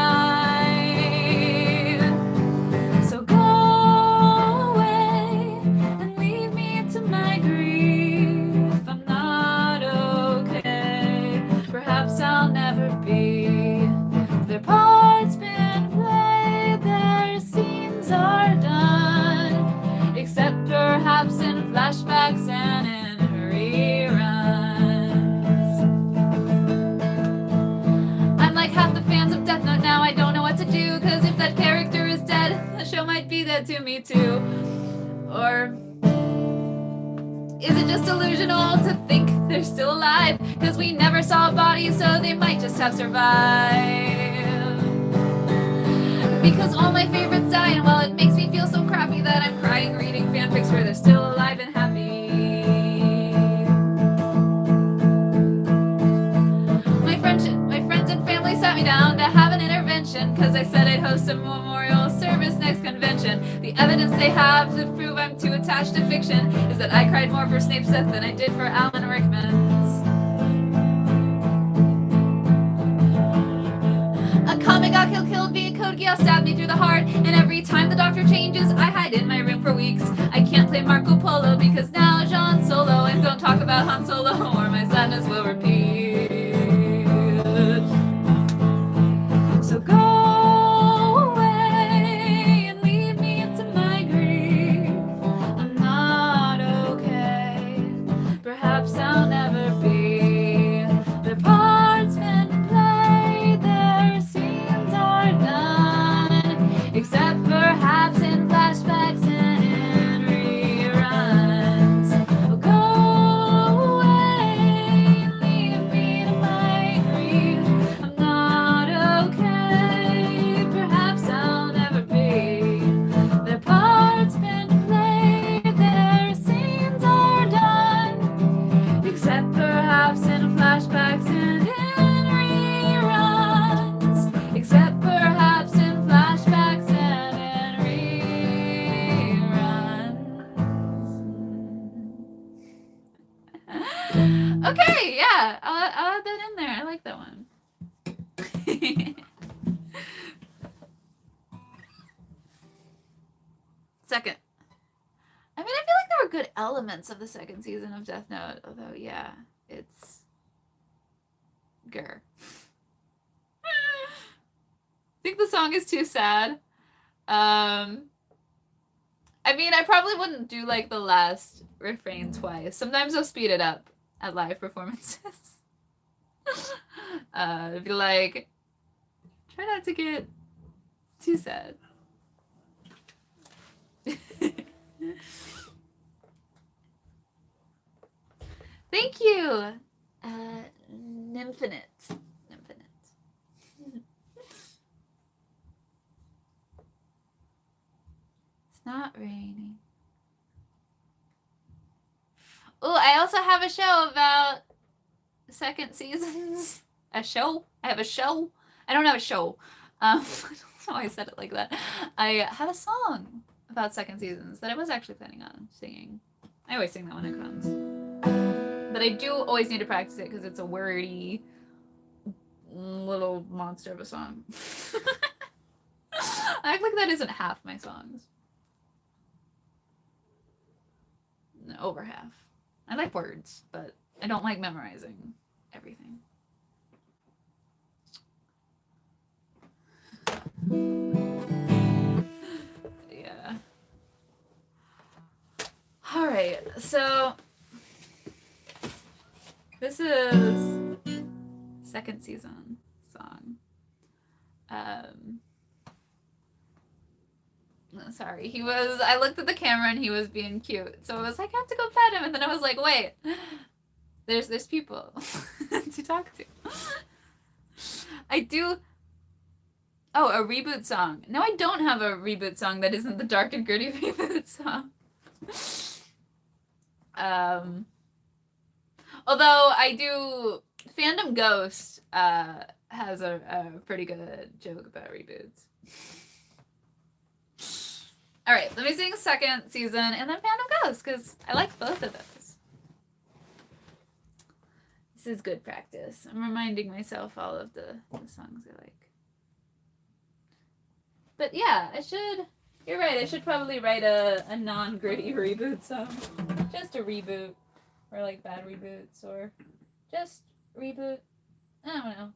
So go away and leave me to my grief. I'm not okay. Perhaps I'll never be. Their part's been played, their scenes are done, except perhaps in flashbacks and in reruns. I'm like half the fans of Death Note now. I don't know what to do, 'cause if that character is dead, the show might be dead to me too. Or is it just delusional to think they're still alive? 'Cause we never saw a body, so they might just have survived. Because all my favorites die, and while it makes me feel so crappy that I'm crying reading fanfics where they're still alive and happy. My friends and family sat me down to have an intervention, 'cause I said I'd host a memorial service next convention. The evidence they have to prove I'm too attached to fiction is that I cried more for Snape's death than I did for Alan Rickman's. A comic got killed via Code Geass stabbed me through the heart, and every time the doctor changes, I hide in my room for weeks. I can't play Marco Polo because now Jean Solo, and don't talk about Han Solo or my sadness will repeat. So go away and leave me to my grief. I'm not okay. Perhaps I'll never be. Their part's been played, their scenes are done, except perhaps in flashbacks. Okay, yeah, I'll add that in there. I like that one. Second. I mean, I feel like there were good elements of the second season of Death Note, although, yeah, it's grr. I think the song is too sad. I mean, I probably wouldn't do like the last refrain twice. Sometimes I'll speed it up at live performances. Be like, try not to get too sad. Thank you, Nymphinite. It's not raining. Oh, I also have a show about second seasons. A show? I have a show? I don't have a show. I don't know why I said it like that. I have a song about second seasons that I was actually planning on singing. I always sing that when it comes. But I do always need to practice it because it's a wordy little monster of a song. I act like that isn't half my songs. No, over half. I like words, but I don't like memorizing everything. Yeah. All right, so this is second season song. Sorry, I looked at the camera and he was being cute. So I was like, I have to go pet him. And then I was like, wait, there's people to talk to. I do. Oh, a reboot song. No, I don't have a reboot song that isn't the dark and gritty reboot song. Although I do, Fandom Ghost has a pretty good joke about reboots. All right, let me sing second season and then Fandom Ghost because I like both of those. This is good practice. I'm reminding myself all of the songs I like. But yeah, you're right, I should probably write a non-gritty reboot song. Just a reboot, or like bad reboots, or just reboot. I don't know.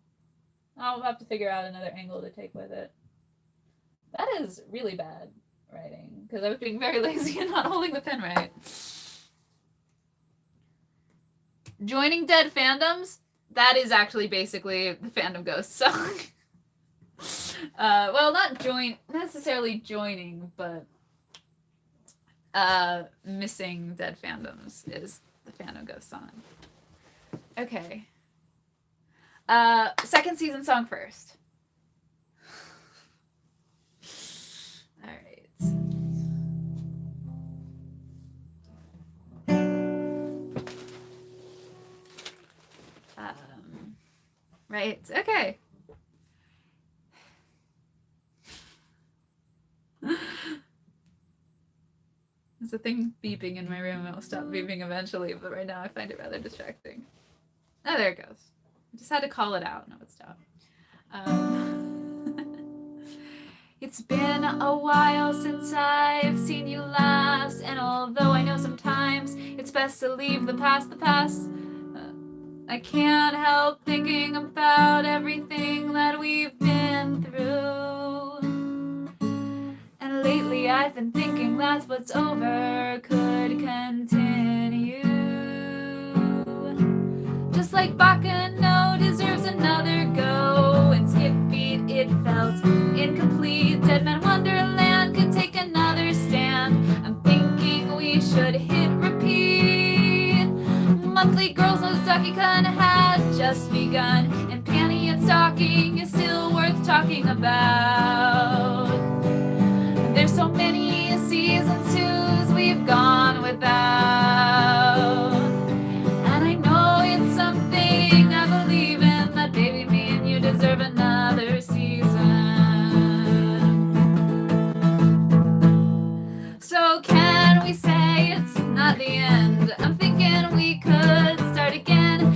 I'll have to figure out another angle to take with it. That is really bad writing, because I was being very lazy and not holding the pen right. Joining dead fandoms, that is actually basically the Fandom Ghost song. Well, not necessarily joining, but missing dead fandoms is the Fandom Ghost song. Okay. Second season song first. All right. Right. Okay. There's a thing beeping in my room. It will stop beeping eventually, but right now I find it rather distracting. Oh, there it goes. I just had to call it out. No, it stopped. It's been a while since I've seen you last, and although I know sometimes it's best to leave the past, I can't help thinking about everything that we've been through. And lately I've been thinking that what's over could continue. Just like Bakano deserves another go, and Skip Beat, it felt incomplete. Dead Man Wonderland could take another stand. I'm thinking we should hit repeat. Monthly Girls No Ducky-Kun had just begun, and Panty and Stocking is still worth talking about. There's so many season 2s we've gone without, and I know it's something I believe in, that baby, me and you deserve another season. So can we say it's not the end? I'm thinking we could start again.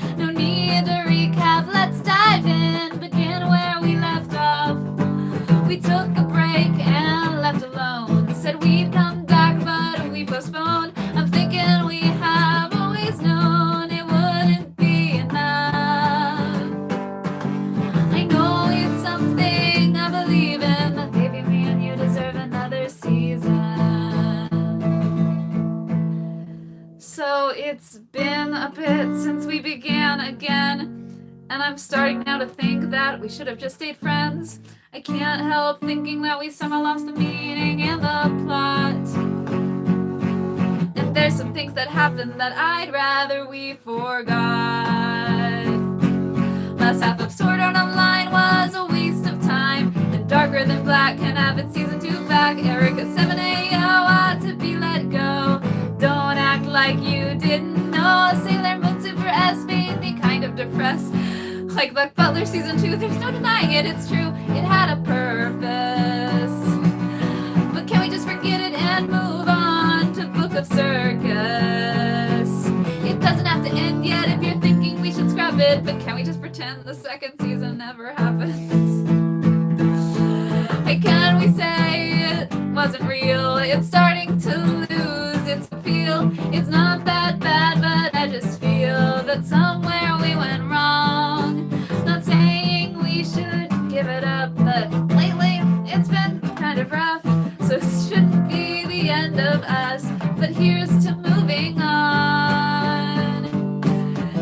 It's been a bit since we began again, and I'm starting now to think that we should have just stayed friends. I can't help thinking that we somehow lost the meaning and the plot. And there's some things that happened that I'd rather we forgot. Last half of Sword Art Online was a waste of time, and Darker Than Black can have its season 2 back. Erica 7AO ought to be let go. Don't act like you didn't know. Sailor Moon Super S made me kind of depressed. Like Buck Butler season 2, there's no denying it, it's true, it had a purpose. But can we just forget it and move on to Book of Circus? It doesn't have to end yet if you're thinking we should scrub it, but can we just pretend the second season never happens? Hey, can we say it wasn't real? It's starting to lose its appeal. It's not that bad, but I just feel that somewhere we went wrong. Not saying we should give it up, but lately it's been kind of rough, so it shouldn't be the end of us. But here's to moving on.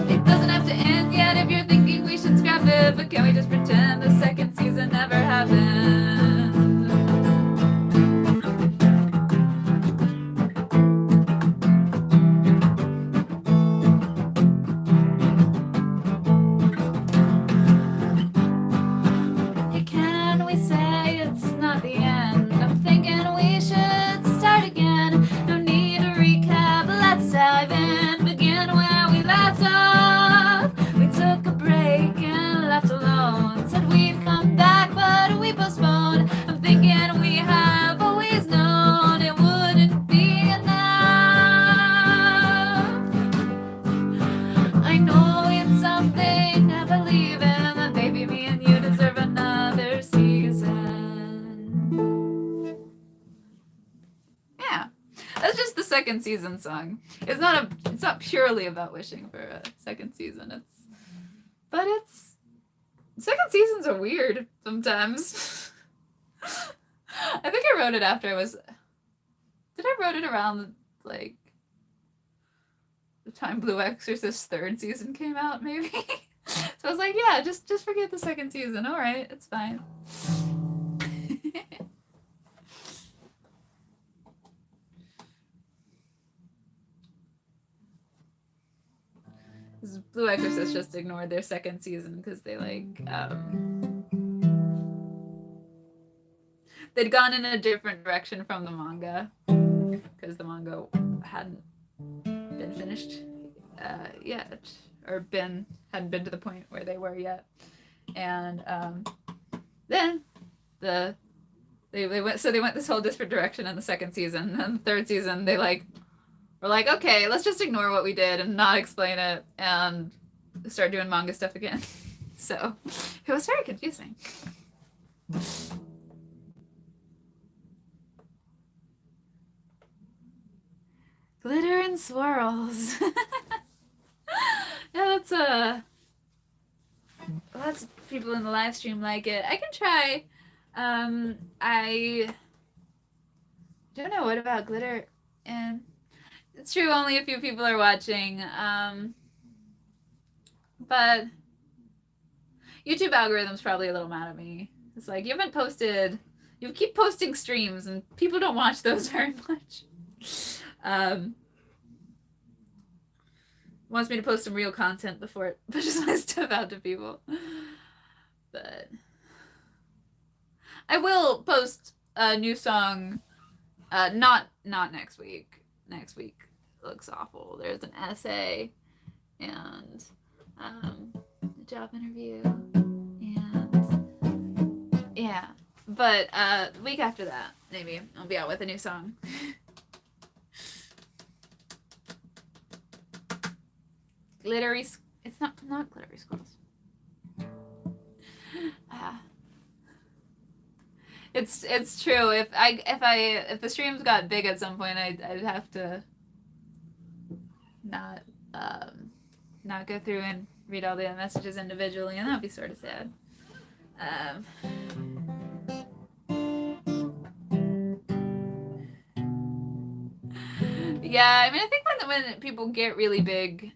It doesn't have to end yet if you're thinking we should scrap it, but can we just pretend the second season never happened? Second season song. It's not purely about wishing for a second season. But second seasons are weird sometimes. I think I wrote it after I wrote it around like the time Blue Exorcist third season came out, maybe. So I was like, yeah, just forget the second season. All right, it's fine. Blue Exorcist just ignored their second season because they they'd gone in a different direction from the manga because the manga hadn't been finished yet, or hadn't been to the point where they were yet. And then they went this whole different direction in the second season. And the third season they we're like, okay, let's just ignore what we did and not explain it and start doing manga stuff again. So it was very confusing. Glitter and swirls. Yeah, lots of people in the live stream like it. I can try. I don't know, what about glitter and... It's true, only a few people are watching, but YouTube algorithm's probably a little mad at me. It's like, you keep posting streams, and people don't watch those very much. Wants me to post some real content before it pushes my stuff out to people. But I will post a new song, not next week. Next week looks awful. There's an essay and a job interview, and yeah, but the week after that maybe I'll be out with a new song. Glittery, it's not glittery squirrels. It's true. If the streams got big at some point, I'd have to not go through and read all the messages individually, and that'd be sort of sad. Yeah, I mean, I think when people get really big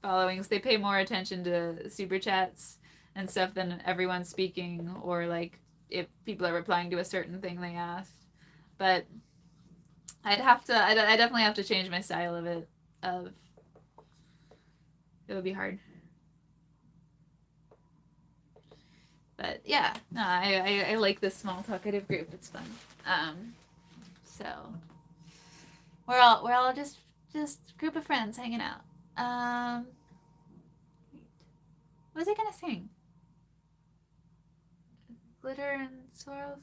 followings, they pay more attention to super chats and stuff than everyone speaking, or like if people are replying to a certain thing they asked. But I definitely have to change my style of it. It would be hard. But yeah, no, I like this small talkative group. It's fun. So we're all just group of friends hanging out. What was I gonna sing? Glitter and Swirls.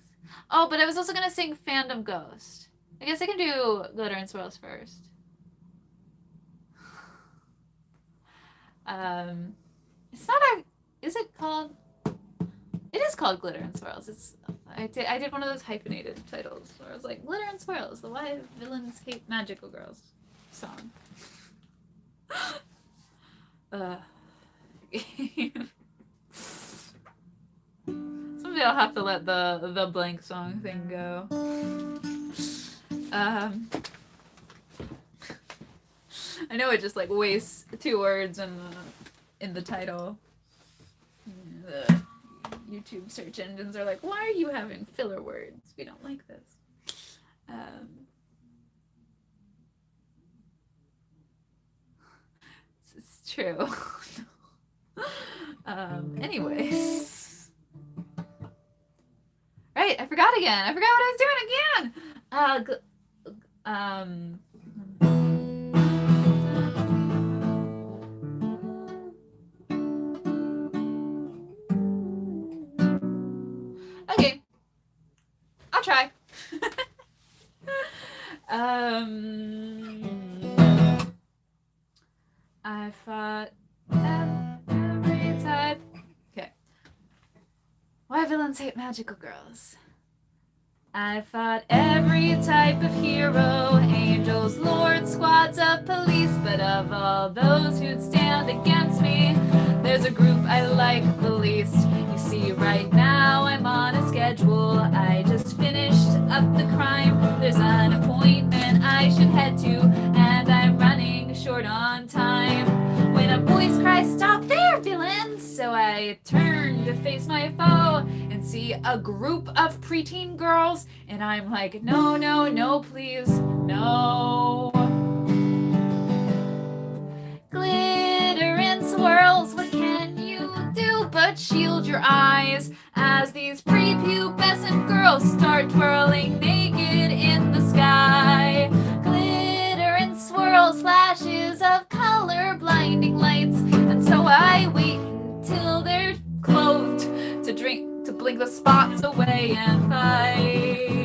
Oh, but I was also gonna sing Fandom Ghost. I guess I can do Glitter and Swirls first. It's not a. Is it called? It is called Glitter and Swirls. I did one of those hyphenated titles where I was like Glitter and Swirls, the Why Villains Hate Magical Girls song. Someday I'll have to let the blank song thing go. I know it just like wastes 2 words in the title. The YouTube search engines are like, why are you having filler words? We don't like this. It's true. Anyways. Right, I forgot again. I forgot what I was doing again. Okay. I'll try. I fought every type. Okay. Why villains hate magical girls? I fought every type of hero, angels, lords, squads of police, but of all those who'd stand against me, there's a group I like the least. You see, right now I'm on a schedule. I just finished up the crime. There's an appointment I should head to, and I'm running short on time. When a voice cries, "Stop there, villains!" So I turn to face my foe and see a group of preteen girls, and I'm like, no, no, no, please, no. Glitter and swirls, what can you do but shield your eyes as these prepubescent girls start twirling naked in the sky? Glitter and swirls, flashes of color, blinding lights, and so I wait until they're clothed to blink the spots away and fight.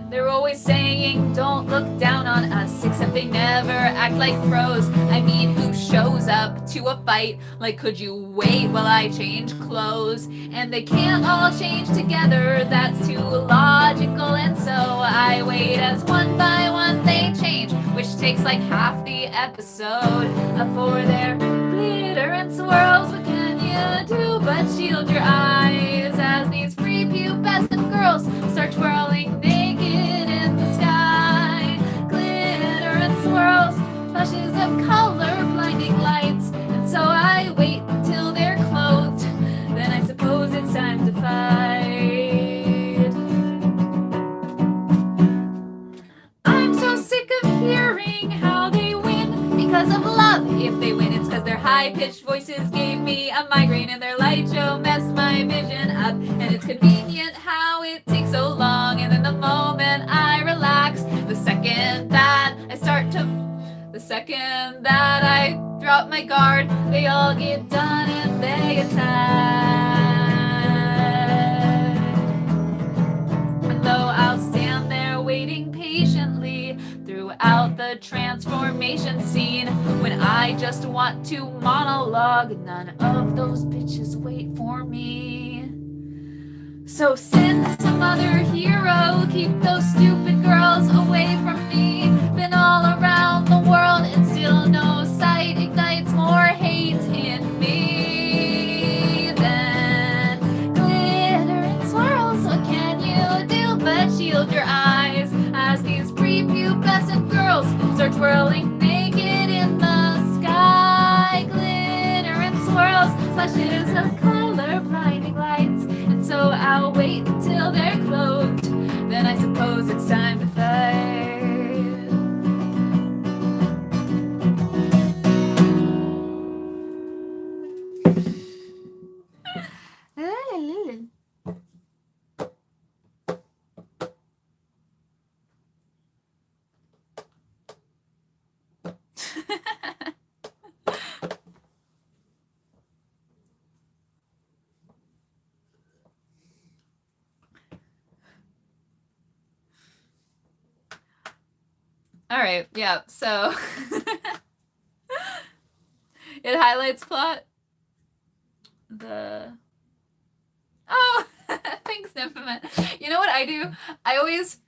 They're always saying, don't look down on us, except they never act like pros. I mean, who shows up to a fight? Like, could you wait while I change clothes? And they can't all change together, that's too logical, and so I wait as one by one they change, which takes like half the episode. For their glitter and swirls, what can you do but shield your eyes as these prepubescent girls start twirling naked in the sky? Glitter and swirls, flashes of color, blinding lights, and so I wait till they're clothed. Then I suppose it's time to fight. I'm so sick of hearing how they win because of love. If they win, it's because their high-pitched voices gave me a migraine, and their light show messed my vision up. And it's convenient how it takes so long, and then the moment I relax, the second that I drop my guard, they all get done and they attack. And though I'll stand there waiting patiently throughout the transformation scene, when I just want to monologue, none of those bitches wait for me. So send some other hero, keep those stupid girls away from me. Been all around the world and still no sight ignites more hate in me than glitter and swirls. What can you do but shield swirling naked in the sky, glitter and swirls, flashes of color, blinding lights. And so I'll wait until they're clothed, then I suppose it's time to fight. All right, yeah, so it highlights plot. Oh, thanks, Nymphomet. You know what I do? I always,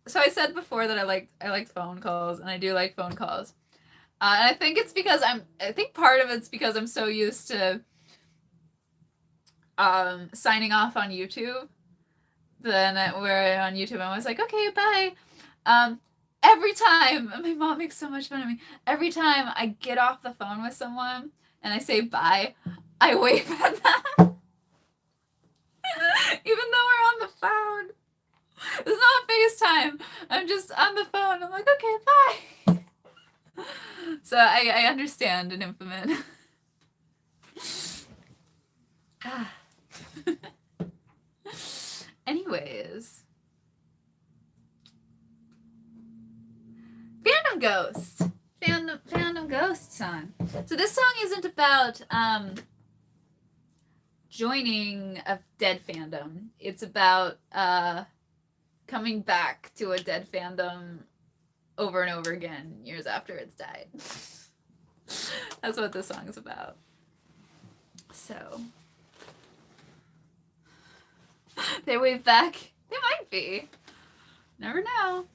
so I said before that I like phone calls, and I do like phone calls. And I think it's because I think part of it's because I'm so used to signing off on YouTube. Then where on YouTube I was like, okay, bye. Every time, my mom makes so much fun of me. Every time I get off the phone with someone and I say bye, I wave at them. Even though we're on the phone. It's not FaceTime. I'm just on the phone. I'm like, okay, bye. So I understand an implement. Anyways. Fandom Ghost. Fandom Ghost song. So this song isn't about joining a dead fandom. It's about coming back to a dead fandom over and over again years after it's died. That's what this song is about. So they wave back. They might be. Never know.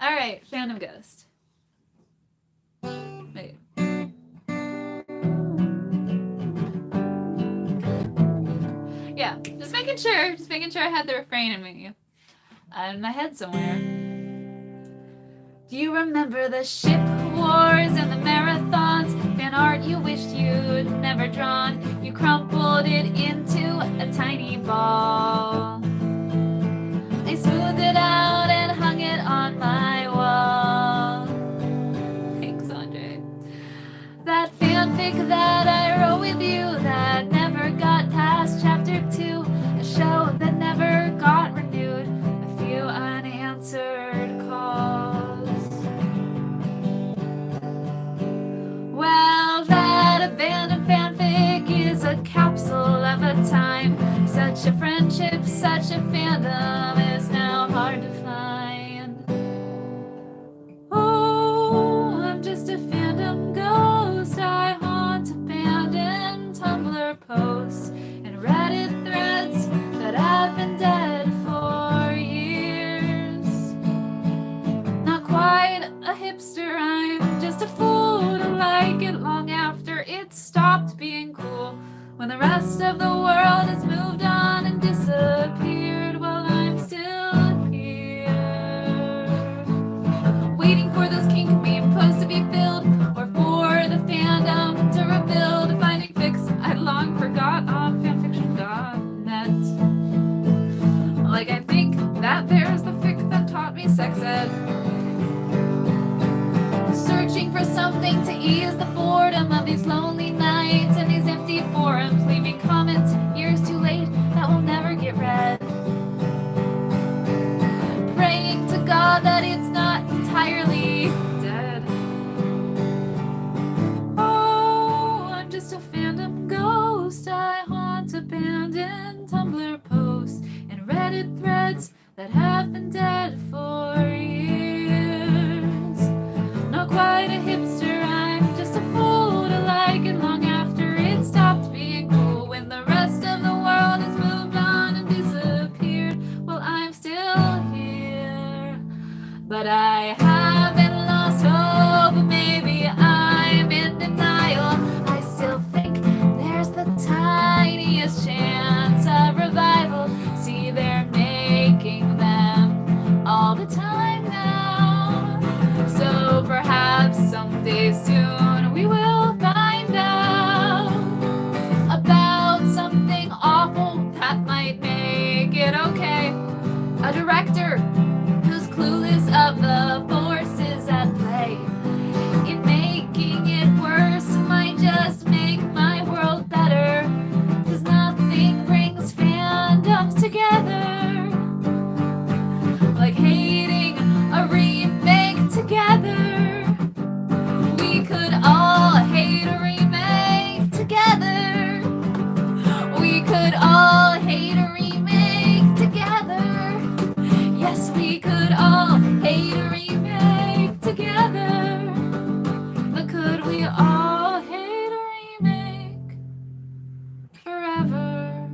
All right, Fandom Ghost. Wait. Yeah, just making sure I had the refrain in me. In my head somewhere. Do you remember the ship wars and the marathons? Fan art you wished you'd never drawn. You crumpled it into a tiny ball. I smoothed it out and hung it on my wall. Thanks, Andre. That fanfic that I wrote with you that never got past chapter 2, a show that never got renewed, a few unanswered calls. Well, that abandoned fanfic is a capsule of a time. Such a friendship, such a fandom is now hard to find. Oh, I'm just a fandom ghost. I haunt abandoned Tumblr posts and Reddit threads that have been dead for years. Not quite a hipster, I'm just a fool to like it long after it stopped being cool. When the rest of the world has moved on and disappeared, while I'm still here. Waiting for those kink meme posts to be filled, or for the fandom to rebuild. Finding fix I'd long forgot on fanfiction.net. Like I think that there's the fic that taught me sex ed. Searching for something to ease the boredom of these lonely nights and these empty forums, leaving comments years too late that will never get read. Praying to God that it's not entirely dead. Oh, I'm just a fandom ghost. I haunt abandoned Tumblr posts and Reddit threads that have been dead for years. Not quite a hipster, I'm just a fool to like it long after it stopped being cool. When the rest of the world has moved on and disappeared, well, I'm still here. But I haven't lost hope. make it okay. A director who's clueless of the forces at play. In making it worse might just make my world better. 'Cause nothing brings fandoms together like hating a remake together. We could all hate a remake together. We could all hate a remake together. Yes, we could all hate a remake together. But could we all hate a remake forever?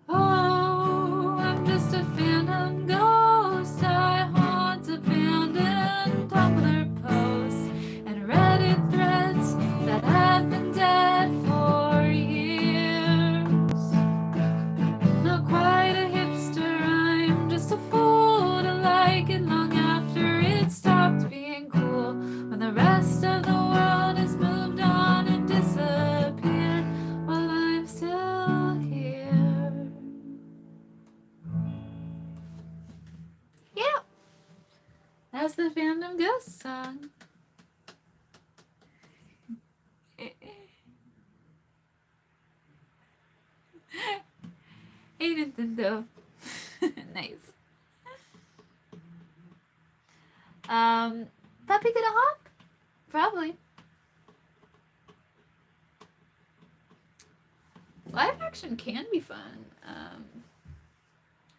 Oh, I'm just a phantom ghost. I haunt abandoned Tumblr posts and Reddit threads that have been dead for years. Not quite a hipster, I'm just a fool to like it long after it stopped being cool. When the rest of the world has moved on and disappeared while I'm still here. Yeah, that's the Fandom Ghost song. Hey Nintendo. Nice. Puppy gonna hop? Probably. Live action can be fun.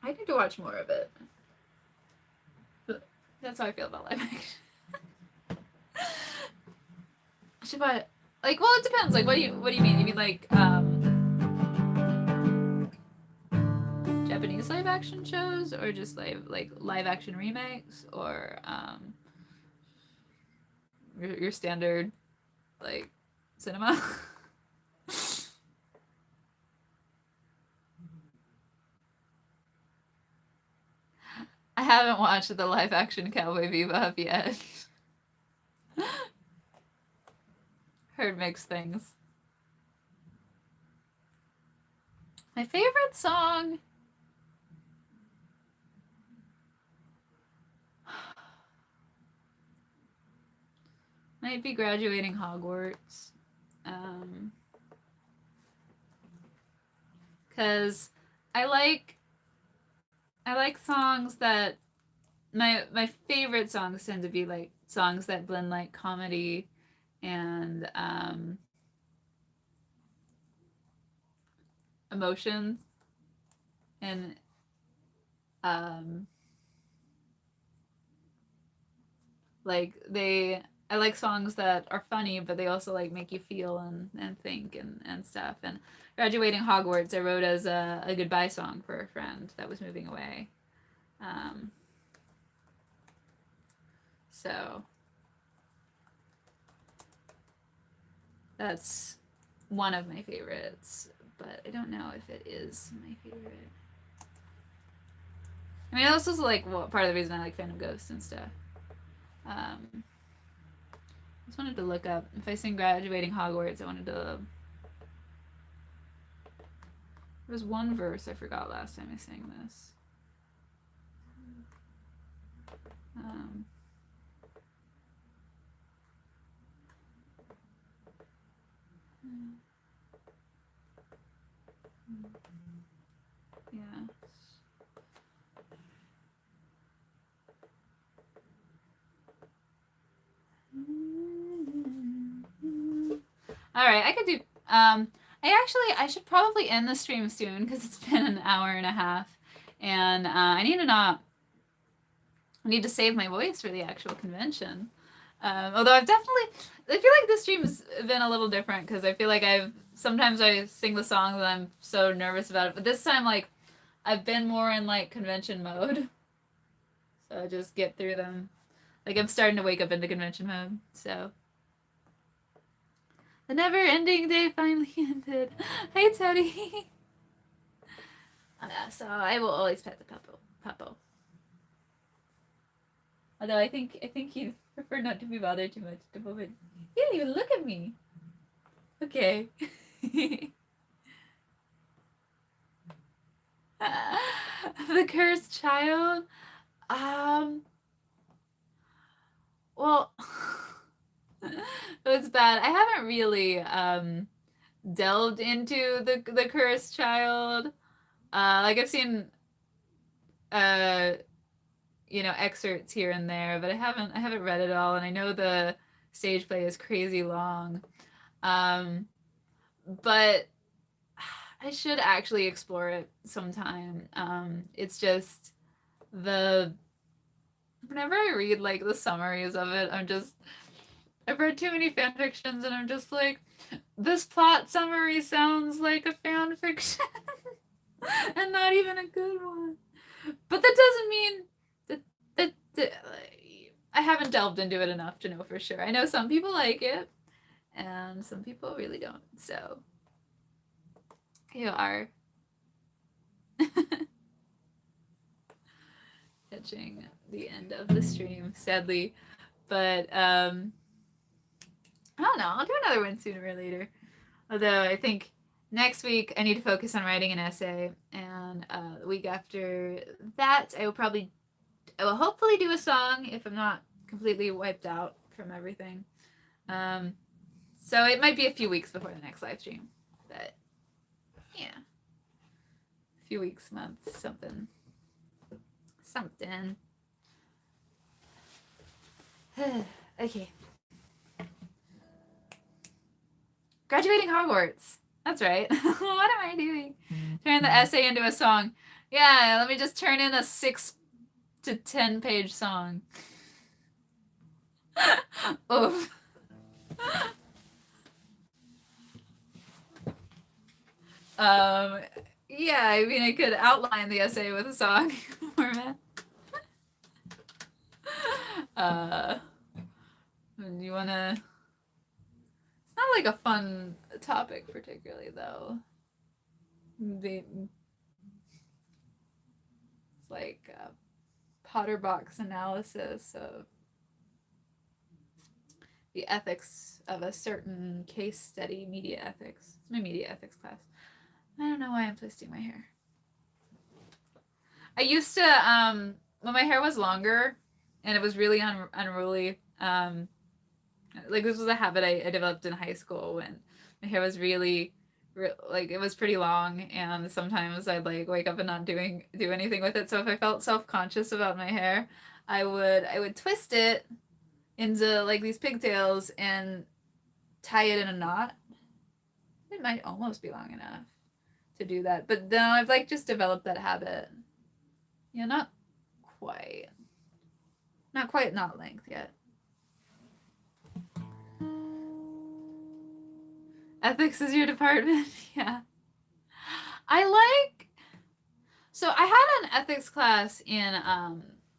I need to watch more of it. That's how I feel about live action. Should I, like, well, it depends. Like, what do you mean? You mean like Japanese live action shows, or just like live action remakes, or your standard like cinema? I haven't watched the live action Cowboy Bebop yet. Heard mixed things. My favorite song might be Graduating Hogwarts. Cause I like songs that my favorite songs tend to be like songs that blend like comedy and emotions and like I like songs that are funny, but they also like make you feel and think and stuff. And Graduating Hogwarts I wrote as a goodbye song for a friend that was moving away. So that's one of my favorites, but I don't know if it is my favorite. I mean, this is like part of the reason I like Phantom Ghosts and stuff. I just wanted to look up if I sing Graduating Hogwarts. I wanted to. There was one verse I forgot last time I sang this. Yeah. All right, I could do. I should probably end the stream soon because it's been an hour and a half, and I need to save my voice for the actual convention. Although I feel like this stream's been a little different because I feel like sometimes I sing the songs and I'm so nervous about it, but this time like I've been more in like convention mode, so I just get through them. Like I'm starting to wake up into convention mode, so. The never-ending day finally ended. Hi, Teddy. So I will always pet the puppo. Although I think you prefer not to be bothered too much at the moment. You didn't even look at me. Okay. The Cursed Child. Well, it was bad. I haven't really delved into the Cursed Child. Like I've seen excerpts here and there, but I haven't read it all, and I know the stage play is crazy long. But I should actually explore it sometime. It's just whenever I read like the summaries of it, I've read too many fan fictions and I'm just like, this plot summary sounds like a fan fiction and not even a good one. But that doesn't mean that I haven't delved into it enough to know for sure. I know some people like it and some people really don't. So you are catching the end of the stream, sadly. But I don't know. I'll do another one sooner or later. Although I think next week I need to focus on writing an essay, and the week after that I will hopefully do a song if I'm not completely wiped out from everything. So it might be a few weeks before the next live stream, but yeah, a few weeks, months, something. Okay. Graduating Hogwarts. That's right. What am I doing? Turn the essay into a song. Yeah, let me just turn in a 6 to 10 page song. Oof. Yeah, I mean, I could outline the essay with a song format. You wanna? It's not like a fun topic particularly, though. It's like a Potterbox analysis of the ethics of a certain case study, media ethics. It's my media ethics class. I don't know why I'm twisting my hair. I used to, when my hair was longer and it was really unruly, like this was a habit I developed in high school when my hair was really, like it was pretty long, and sometimes I'd like wake up and not do anything with it. So if I felt self-conscious about my hair, I would twist it into like these pigtails and tie it in a knot. It might almost be long enough to do that, but then I've like just developed that habit. Yeah, not quite knot length yet. Ethics is your department. Yeah. So I had an ethics class in my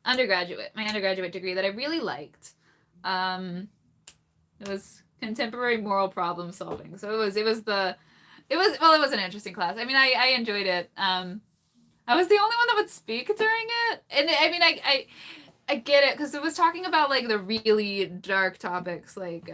undergraduate degree that I really liked. It was contemporary moral problem solving. So it was an interesting class. I mean, I enjoyed it. I was the only one that would speak during it. And I mean, I get it, because it was talking about like the really dark topics like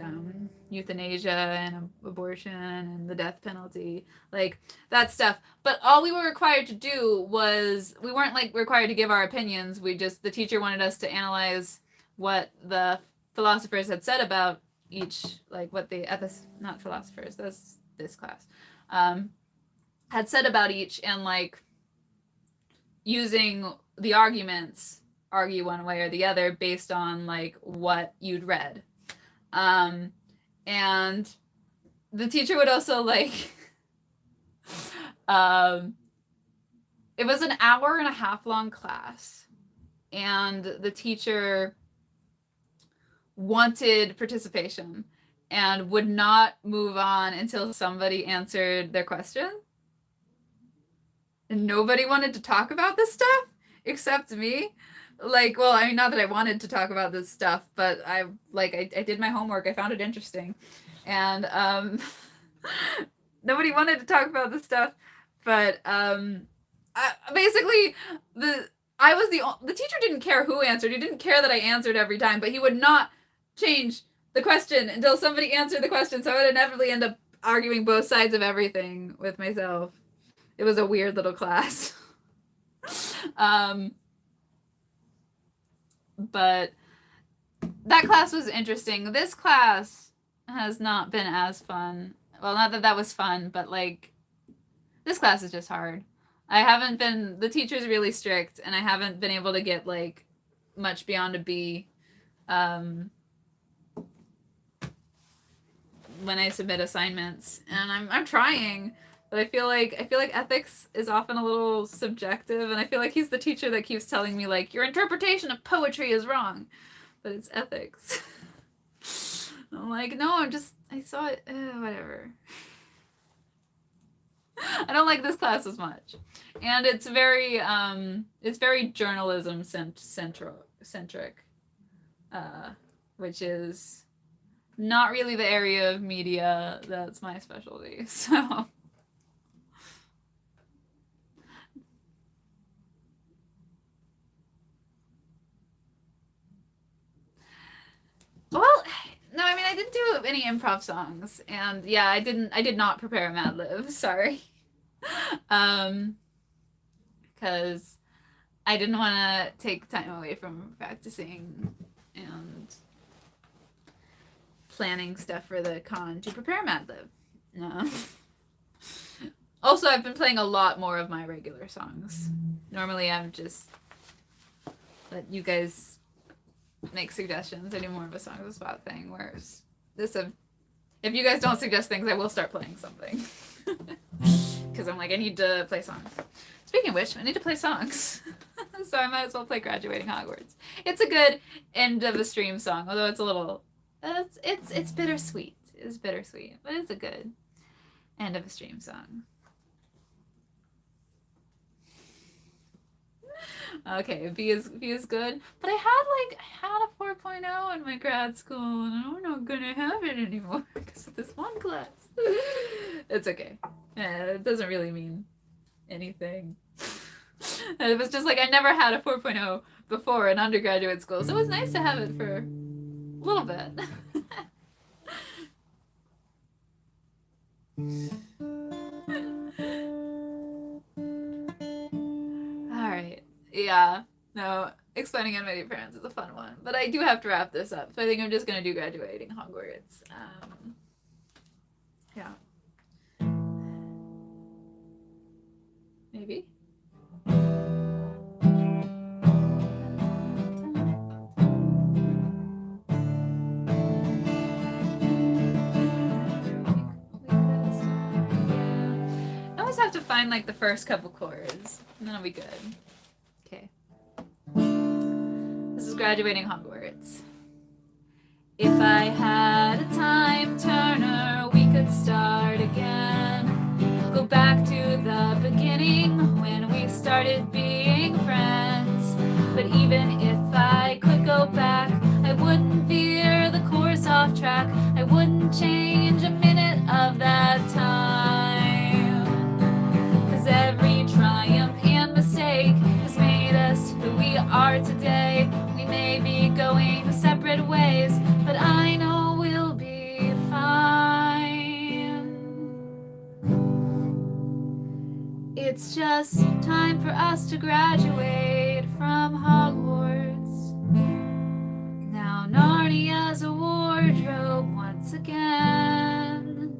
euthanasia and abortion and the death penalty, like that stuff. But all we were required to do was, we weren't like required to give our opinions. The teacher wanted us to analyze what the philosophers had said about each, like what the not philosophers, that's this class, had said about each, and like using the arguments argue one way or the other based on like what you'd read. And the teacher would also like it was an hour and a half long class, and the teacher wanted participation and would not move on until somebody answered their question. And nobody wanted to talk about this stuff except me. Like, well, I mean, not that I wanted to talk about this stuff, but I did my homework. I found it interesting. And nobody wanted to talk about this stuff, but basically the teacher didn't care who answered. He didn't care that I answered every time, but he would not change the question until somebody answered the question. So I would inevitably end up arguing both sides of everything with myself. It was a weird little class. But that class was interesting. This class has not been as fun. Well, not that that was fun, but like this class is just hard. I haven't been, the teacher's really strict, and I haven't been able to get like much beyond a B when I submit assignments, and I'm trying, but I feel like ethics is often a little subjective, and I feel like he's the teacher that keeps telling me like your interpretation of poetry is wrong, but it's ethics. I'm like, no, I saw it, whatever. I don't like this class as much, and it's very journalism centric, which is not really the area of media that's my specialty. So, well, no, I mean I didn't do any improv songs, and yeah, I did not prepare a Mad Lib. Sorry. Because I didn't want to take time away from practicing and planning stuff for the con to prepare Mad Lib. No. Also, I've been playing a lot more of my regular songs. Normally, I'm just let you guys make suggestions. I do more of a Song of the Spot thing, whereas this, if you guys don't suggest things, I will start playing something. Because I'm like, I need to play songs. Speaking of which, I need to play songs. So I might as well play Graduating Hogwarts. It's a good end of a stream song, although it's a little, it's bittersweet. It's bittersweet, but it's a good end of a stream song. Okay, B is good, but I had a 4.0 in my grad school, and I'm not gonna have it anymore because of this one class. It's okay. It doesn't really mean anything. It was just like I never had a 4.0 before in undergraduate school, so it was nice to have it for a little bit. All right. Yeah. No, explaining animated parents is a fun one, but I do have to wrap this up, so I think I'm just gonna do Graduating Hogwarts. Yeah. Maybe. I always have to find like the first couple chords, and then I'll be good. Okay. This is Graduating Hogwarts. If I had a time turner, we could start again. Go back to the beginning when we started being friends. But even if I could go back, I wouldn't veer the course off track. I wouldn't change a minute of that time. 'Cause every triumph and mistake has made us who we are today. We may be going separate ways, but I know we'll be fine. It's just time for us to graduate from Hogwarts. Now Narnia's a wardrobe once again.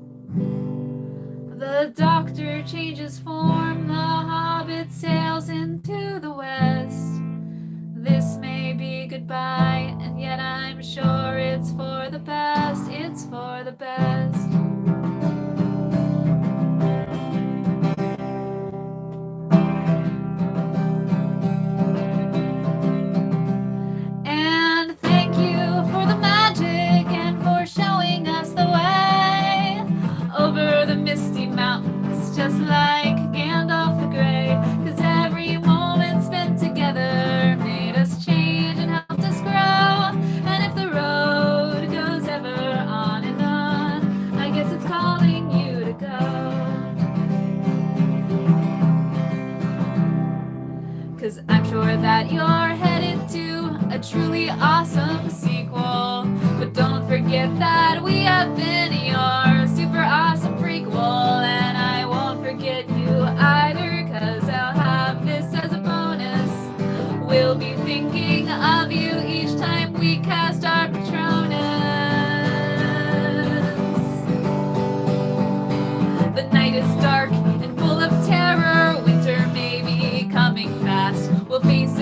The Doctor changes form, the Hobbit sails into the west. This may be goodbye, and yet I'm sure it's for the best. It's for the best. And thank you for the magic and for showing us the way over the misty mountains, just like Gandalf the Grey. 'Cause every moment spent together made us change and helped us grow. And if the road goes ever on and on, I guess it's calling you to go. 'Cause I'm sure that you're headed to a truly awesome sequel. But don't forget that we have been your super awesome prequel. And I won't forget you either, 'cause I'll have this as a bonus.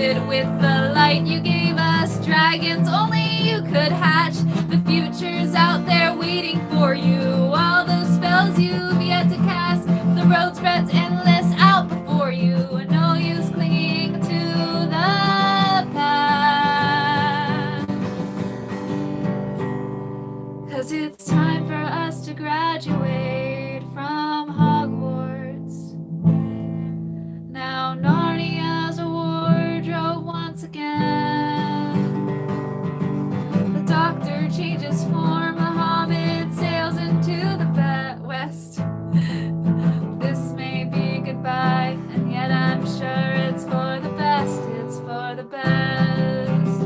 created with the light you gave us. Dragons only you could hatch. The future's out there waiting for you. All those spells you've yet to cast. The road spreads endless out before you. No use clinging to the past. 'Cause it's time for us to graduate from Hogwarts. Now Narnia's a wardrobe once again. The Doctor changes form, the Hobbit sails into the west. This may be goodbye, and yet I'm sure it's for the best, it's for the best.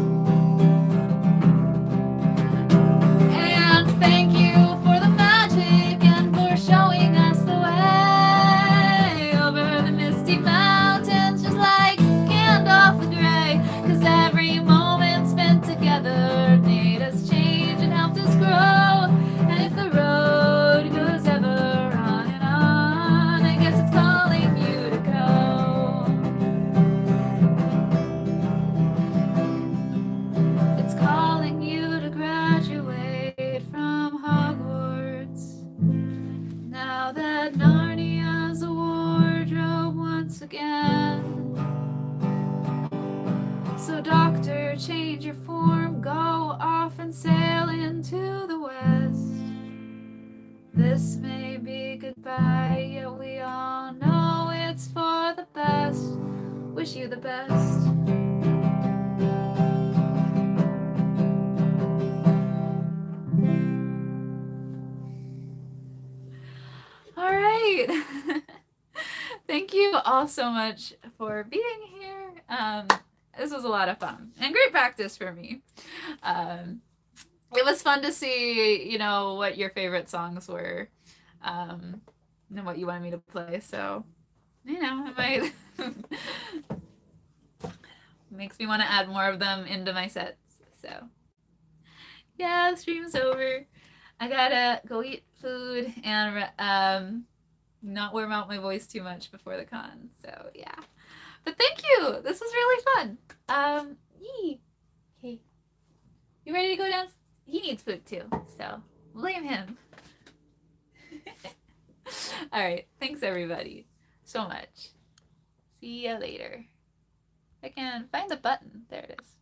And thank you for the magic and for showing us the way over the misty mountains, just like Gandalf the Grey. 'Cause every moment spent together made us change and helped us grow. And if the road goes ever on and on, I guess it's calling you to go. It's calling you to graduate from Hogwarts. Now that Narnia's a wardrobe once again. So Doctor, change your form, go off and sail into the west. This may be goodbye, yet we all know it's for the best. Wish you the best. All right. Thank you all so much for being here. This was a lot of fun and great practice for me. It was fun to see, you know, what your favorite songs were, and what you wanted me to play. So, you know, it might makes me want to add more of them into my sets. So, yeah, the stream's over. I gotta go eat food and not wear out my voice too much before the con. So yeah. But thank you. This was really fun. Yee. Okay. You ready to go down? He needs food too, so blame him. All right. Thanks everybody so much. See ya later. I can find the button. There it is.